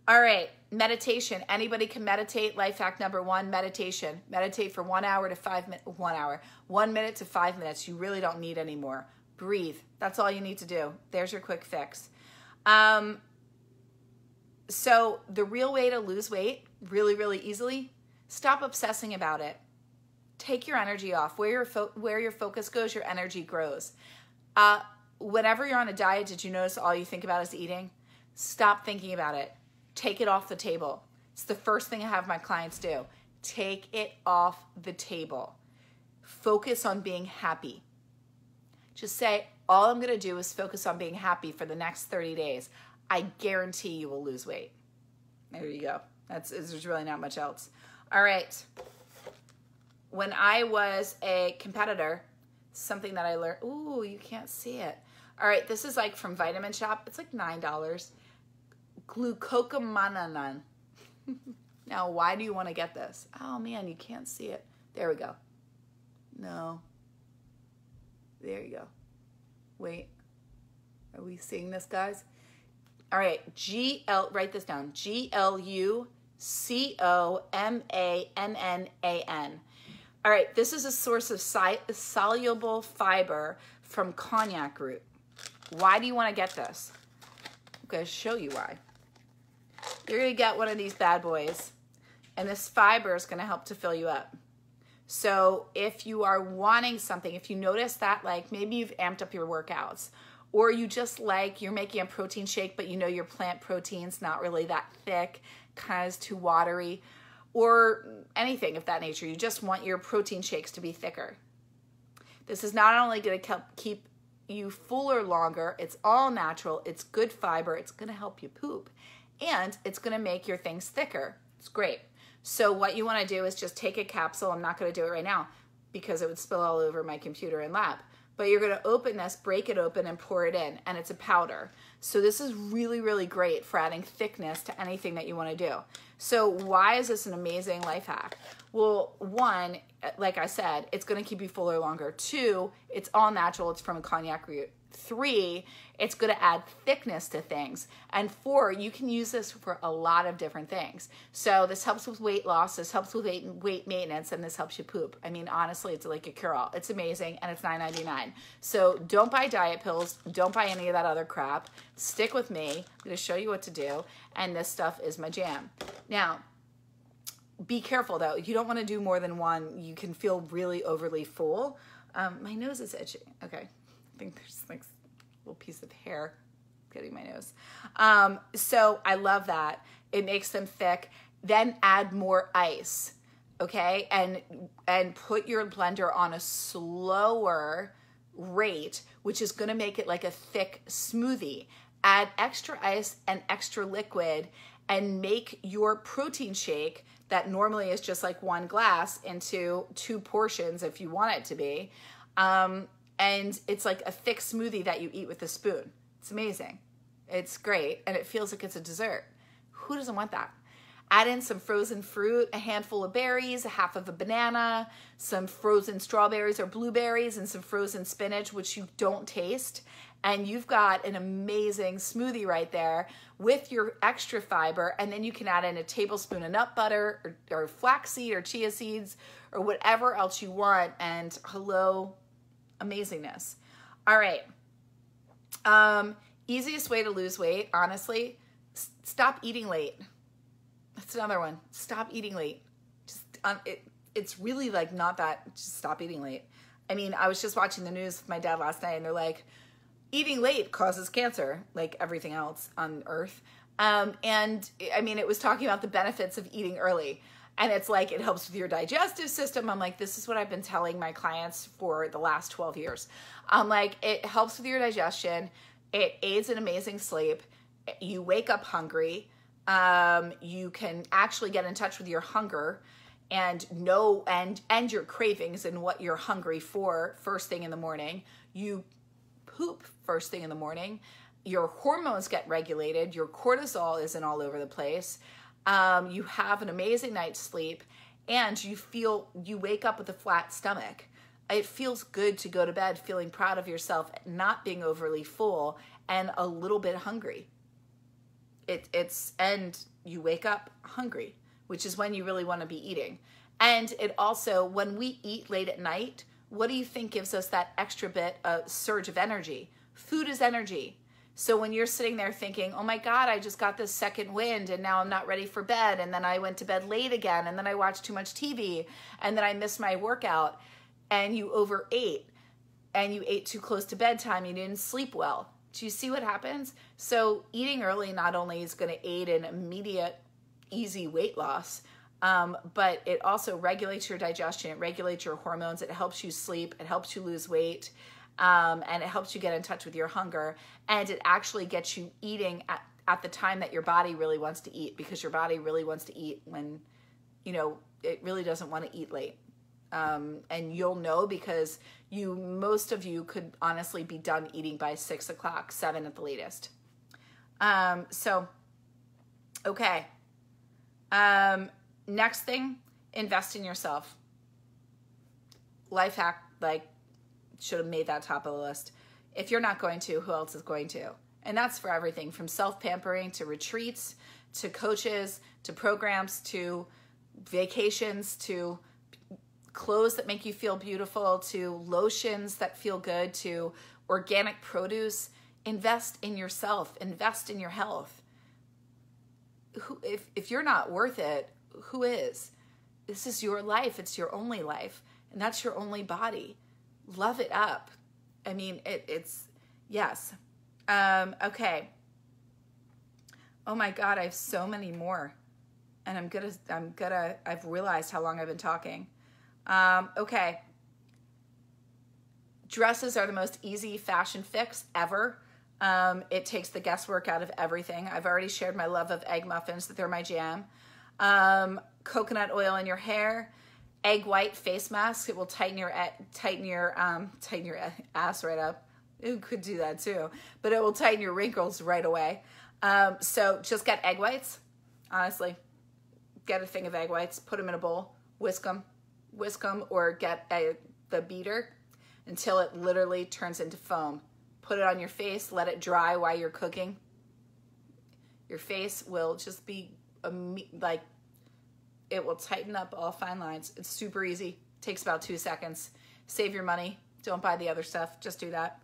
All right, meditation. Anybody can meditate. Life hack number 1, meditation. Meditate for 1 hour to 5 minutes. 1 hour. 1 minute to 5 minutes. You really don't need any more. Breathe. That's all you need to do. There's your quick fix. So the real way to lose weight really, really easily, stop obsessing about it. Take your energy off. Where your focus goes, your energy grows. Whenever you're on a diet, did you notice all you think about is eating? Stop thinking about it. Take it off the table. It's the first thing I have my clients do. Take it off the table. Focus on being happy. Just say, all I'm going to do is focus on being happy for the next 30 days. I guarantee you will lose weight. There you go. There's really not much else. All right. When I was a competitor, something that I learned, ooh, you can't see it. All right, this is like from Vitamin Shop. It's like $9. Glucosamine. Now, why do you want to get this? Oh man, you can't see it. There we go. No. There you go. Wait. Are we seeing this, guys? All right, write this down. GLUCOMANNAN. All right, this is a source of soluble fiber from cognac root. Why do you want to get this? I'm going to show you why. You're going to get one of these bad boys, and this fiber is going to help to fill you up. So if you are wanting something, if you notice that like maybe you've amped up your workouts, or you just like you're making a protein shake, but you know your plant protein's not really that thick, kind of too watery, or anything of that nature. You just want your protein shakes to be thicker. This is not only going to keep you fuller longer, it's all natural, it's good fiber, it's going to help you poop, and it's going to make your things thicker. It's great. So what you want to do is just take a capsule. I'm not going to do it right now because it would spill all over my computer and lap. But you're going to open this, break it open, and pour it in, and it's a powder. So this is really, really great for adding thickness to anything that you want to do. So why is this an amazing life hack? Well, 1, like I said, it's going to keep you fuller longer. 2, it's all natural. It's from a cognac root. 3, it's going to add thickness to things. And 4, you can use this for a lot of different things. So this helps with weight loss, this helps with weight maintenance, and this helps you poop. I mean, honestly, it's like a cure-all. It's amazing, and it's $9.99. So don't buy diet pills. Don't buy any of that other crap. Stick with me. I'm going to show you what to do, and this stuff is my jam. Now, be careful, though. You don't want to do more than one. You can feel really overly full. My nose is itchy. Okay. I think there's like a little piece of hair getting my nose. So I love that. It makes them thick. Then add more ice, okay? And put your blender on a slower rate, which is gonna make it like a thick smoothie. Add extra ice and extra liquid and make your protein shake that normally is just like 1 glass into 2 portions if you want it to be. And it's like a thick smoothie that you eat with a spoon. It's amazing. It's great. And it feels like it's a dessert. Who doesn't want that? Add in some frozen fruit, a handful of berries, a half of a banana, some frozen strawberries or blueberries, and some frozen spinach, which you don't taste. And you've got an amazing smoothie right there with your extra fiber. And then you can add in a tablespoon of nut butter or flaxseed or chia seeds or whatever else you want. And hello, amazingness. All right. Easiest way to lose weight, honestly, stop eating late. That's another one. Stop eating late. Just it's really like not that, just stop eating late. I mean, I was just watching the news with my dad last night and they're like, eating late causes cancer, like everything else on earth. And I mean, it was talking about the benefits of eating early. And it's like, it helps with your digestive system. I'm like, this is what I've been telling my clients for the last 12 years. I'm like, it helps with your digestion. It aids in amazing sleep. You wake up hungry. You can actually get in touch with your hunger and know, and your cravings and what you're hungry for first thing in the morning. You poop first thing in the morning. Your hormones get regulated. Your cortisol isn't all over the place. You have an amazing night's sleep and you wake up with a flat stomach. It feels good to go to bed feeling proud of yourself, not being overly full and a little bit hungry. And you wake up hungry, which is when you really want to be eating. And it also, when we eat late at night, what do you think gives us that extra bit of surge of energy? Food is energy. So when you're sitting there thinking, oh my God, I just got this second wind and now I'm not ready for bed. And then I went to bed late again. And then I watched too much TV. And then I missed my workout. And you overate. And you ate too close to bedtime. You didn't sleep well. Do you see what happens? So eating early not only is going to aid in immediate, easy weight loss, but it also regulates your digestion. It regulates your hormones. It helps you sleep. It helps you lose weight. And it helps you get in touch with your hunger. And it actually gets you eating at the time that your body really wants to eat, because your body really wants to eat when, it really doesn't want to eat late. And you'll know because most of you could honestly be done eating by 6 o'clock, 7 at the latest. Okay. Next thing, invest in yourself. Life hack, should have made that top of the list. If you're not going to, who else is going to? And that's for everything from self-pampering to retreats, to coaches, to programs, to vacations, to clothes that make you feel beautiful, to lotions that feel good, to organic produce. Invest in yourself. Invest in your health. If you're not worth it, who is? This is your life. It's your only life. And that's your only body. Love it up. I mean, it's yes. Okay. Oh my God, I have so many more. And I've realized how long I've been talking. Okay. Dresses are the most easy fashion fix ever. It takes the guesswork out of everything. I've already shared my love of egg muffins, that they're my jam. Coconut oil in your hair, egg white face mask. It will tighten your ass right up. You could do that too, but it will tighten your wrinkles right away. So just get egg whites. Honestly, get a thing of egg whites, put them in a bowl, whisk them, or get the beater until it literally turns into foam. Put it on your face, let it dry while you're cooking. Your face will just be it will tighten up all fine lines. It's super easy. Takes about 2 seconds. Save your money. Don't buy the other stuff. Just do that.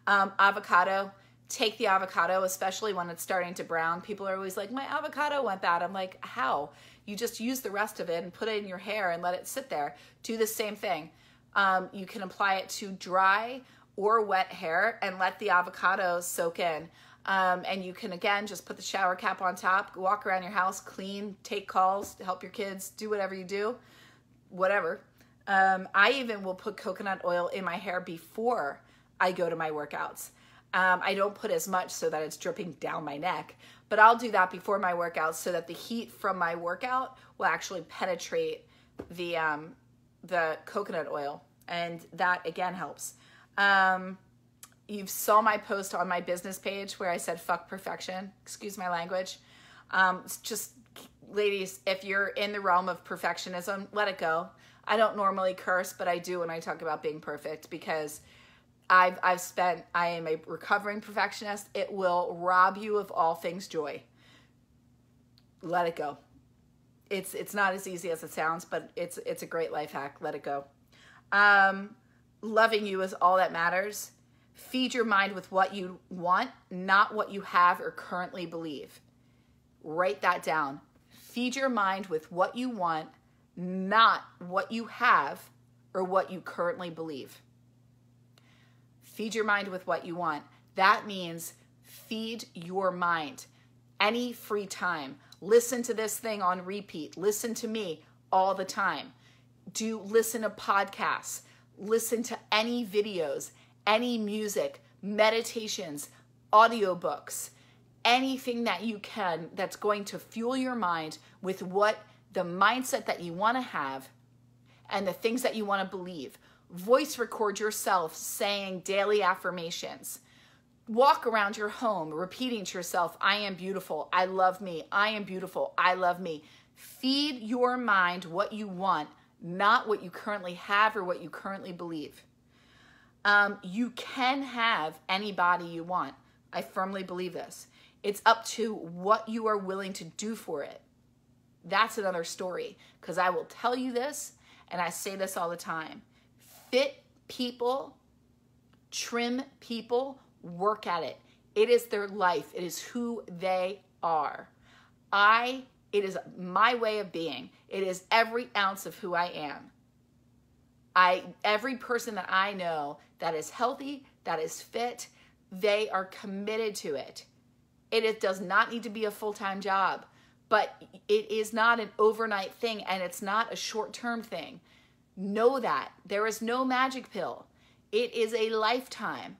Avocado. Take the avocado, especially when it's starting to brown. People are always like, my avocado went bad. I'm like, how? You just use the rest of it and put it in your hair and let it sit there. Do the same thing. You can apply it to dry or wet hair and let the avocado soak in. And you can, again, just put the shower cap on top, walk around your house, clean, take calls, help your kids, do whatever you do, whatever. I even will put coconut oil in my hair before I go to my workouts. I don't put as much so that it's dripping down my neck, but I'll do that before my workouts so that the heat from my workout will actually penetrate the coconut oil, and that again helps. You saw my post on my business page where I said fuck perfection, excuse my language. Just ladies, if you're in the realm of perfectionism, let it go. I don't normally curse, but I do when I talk about being perfect, because I am a recovering perfectionist. It will rob you of all things joy. Let it go. It's not as easy as it sounds, but it's a great life hack. Let it go. Loving you is all that matters. Feed your mind with what you want, not what you have or currently believe. Write that down. Feed your mind with what you want, not what you have or what you currently believe. Feed your mind with what you want. That means feed your mind. Any free time. Listen to this thing on repeat. Listen to me all the time. Listen to podcasts. Listen to any videos, any music, meditations, audiobooks, anything that you can that's going to fuel your mind with what the mindset that you want to have and the things that you want to believe. Voice record yourself saying daily affirmations. Walk around your home repeating to yourself, I am beautiful, I love me, I am beautiful, I love me. Feed your mind what you want, not what you currently have or what you currently believe. You can have any body you want. I firmly believe this. It's up to what you are willing to do for it. That's another story, because I will tell you this, and I say this all the time. Fit people, trim people, work at it. It is their life. It is who they are. It is my way of being. It is every ounce of who I am. Every person that I know that is healthy, that is fit, they are committed to it. It does not need to be a full-time job, but it is not an overnight thing, and it's not a short-term thing. Know that. There is no magic pill. It is a lifetime.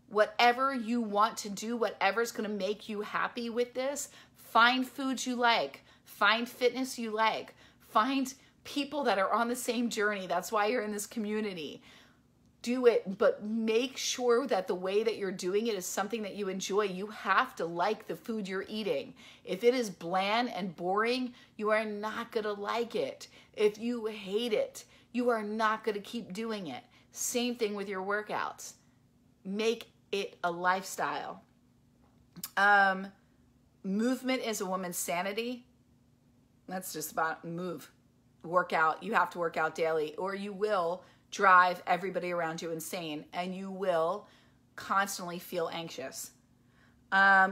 Whatever you want to do, whatever's going to make you happy with this, find foods you like, find fitness you like, find people that are on the same journey. That's why you're in this community. Do it, but make sure that the way that you're doing it is something that you enjoy. You have to like the food you're eating. If it is bland and boring, you are not going to like it. If you hate it, you are not going to keep doing it. Same thing with your workouts. Make it a lifestyle. Movement is a woman's sanity. That's just about move. Work out. You have to work out daily, or you will drive everybody around you insane, and you will constantly feel anxious.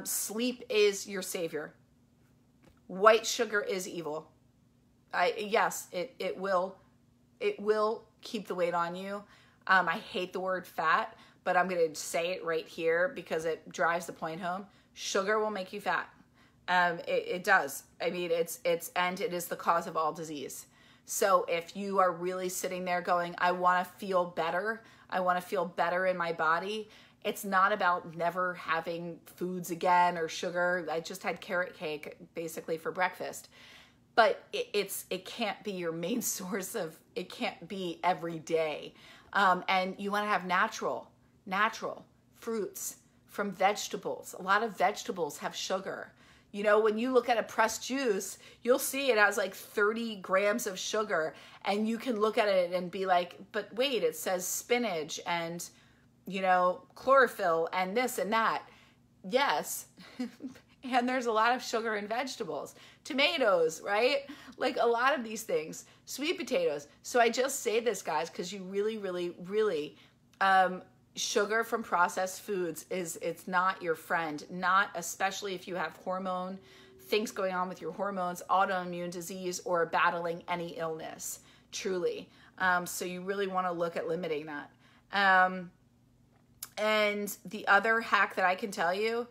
Sleep is your savior. White sugar is evil. Yes, it will keep the weight on you. I hate the word fat, but I'm going to say it right here because it drives the point home. Sugar will make you fat. It does. I mean, and it is the cause of all disease. So if you are really sitting there going, I want to feel better, I want to feel better in my body, it's not about never having foods again or sugar. I just had carrot cake basically for breakfast. But it can't be your main source of, it can't be every day. And you want to have natural fruits from vegetables. A lot of vegetables have sugar. You know, when you look at a pressed juice, you'll see it has like 30 grams of sugar, and you can look at it and be like, but wait, it says spinach and, you know, chlorophyll and this and that. Yes. And there's a lot of sugar in vegetables. Tomatoes, right? Like a lot of these things. Sweet potatoes. So I just say this, guys, because you really, sugar from processed foods it's not your friend, not especially if you have hormone things going on with your hormones, autoimmune disease, or battling any illness, truly. So you really want to look at limiting that. And the other hack that I can tell you,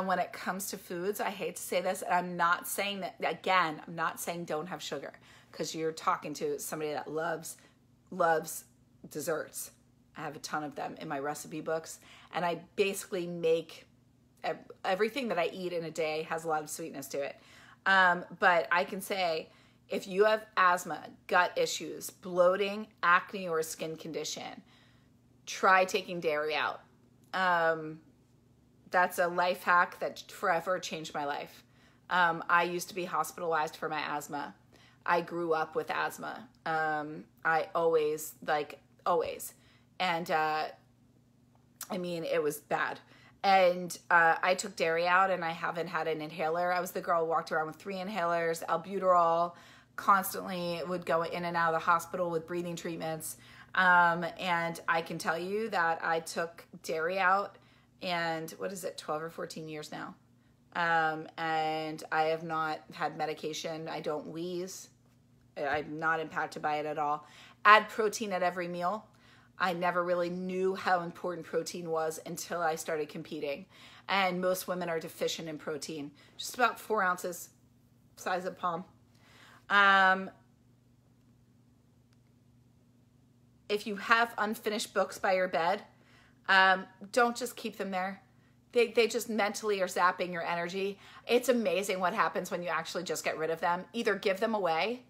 when it comes to foods. I hate to say this, and I'm not saying that, again, I'm not saying don't have sugar, because you're talking to somebody that loves desserts. I have a ton of them in my recipe books, and I basically make everything that I eat in a day has a lot of sweetness to it. But I can say, if you have asthma, gut issues, bloating, acne, or a skin condition, try taking dairy out. That's a life hack that forever changed my life. I used to be hospitalized for my asthma. I grew up with asthma. I always. And I mean, it was bad. And I took dairy out, and I haven't had an inhaler. I was the girl who walked around with 3 inhalers, albuterol, constantly would go in and out of the hospital with breathing treatments. And I can tell you that I took dairy out, and 12 or 14 years now. And I have not had medication. I don't wheeze. I'm not impacted by it at all. Add protein at every meal. I never really knew how important protein was until I started competing. And most women are deficient in protein. Just about 4 ounces, size of palm. If you have unfinished books by your bed, don't just keep them there. They just mentally are zapping your energy. It's amazing what happens when you actually just get rid of them. Either give them away,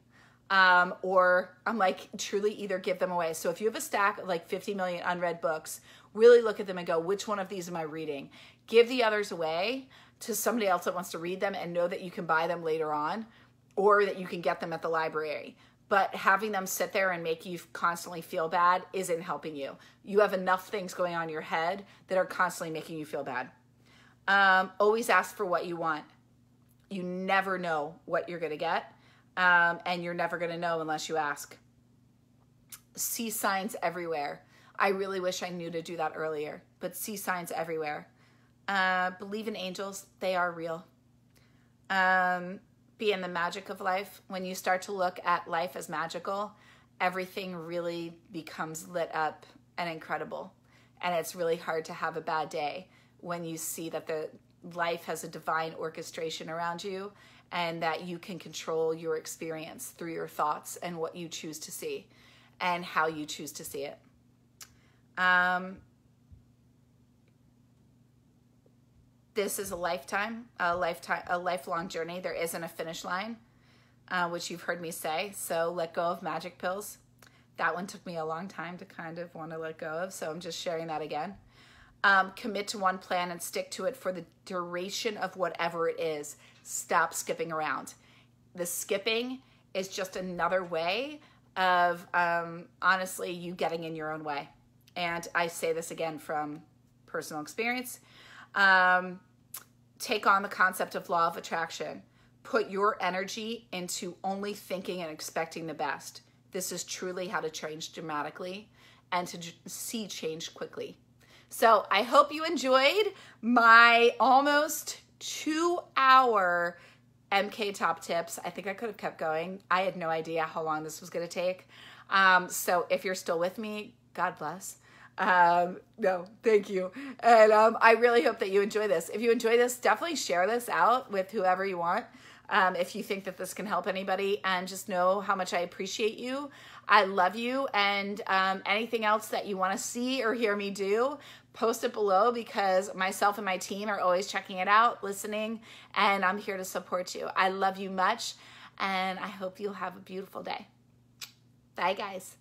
or I'm like, truly either give them away. So if you have a stack of like 50 million unread books, really look at them and go, which one of these am I reading? Give the others away to somebody else that wants to read them, and know that you can buy them later on, or that you can get them at the library. But having them sit there and make you constantly feel bad isn't helping you. You have enough things going on in your head that are constantly making you feel bad. Always ask for what you want. You never know what you're going to get. And you're never going to know unless you ask. See signs everywhere. I really wish I knew to do that earlier, but see signs everywhere. Believe in angels. They are real. Be in the magic of life. When you start to look at life as magical, everything really becomes lit up and incredible. And it's really hard to have a bad day when you see that the life has a divine orchestration around you, and that you can control your experience through your thoughts and what you choose to see and how you choose to see it. This is a lifelong journey. There isn't a finish line, which you've heard me say. So let go of magic pills. That one took me a long time to kind of want to let go of. So I'm just sharing that again. Commit to one plan and stick to it for the duration of whatever it is. Stop skipping around. The skipping is just another way of, honestly, you getting in your own way. And I say this again from personal experience. Take on the concept of law of attraction. Put your energy into only thinking and expecting the best. This is truly how to change dramatically and to see change quickly. So I hope you enjoyed my almost 2-hour MK Top Tips. I think I could have kept going. I had no idea how long this was going to take. So if you're still with me, God bless. No, thank you. And I really hope that you enjoy this. If you enjoy this, definitely share this out with whoever you want. If you think that this can help anybody, and just know how much I appreciate you. I love you. And anything else that you want to see or hear me do, post it below, because myself and my team are always checking it out, listening, and I'm here to support you. I love you much, and I hope you have a beautiful day. Bye, guys.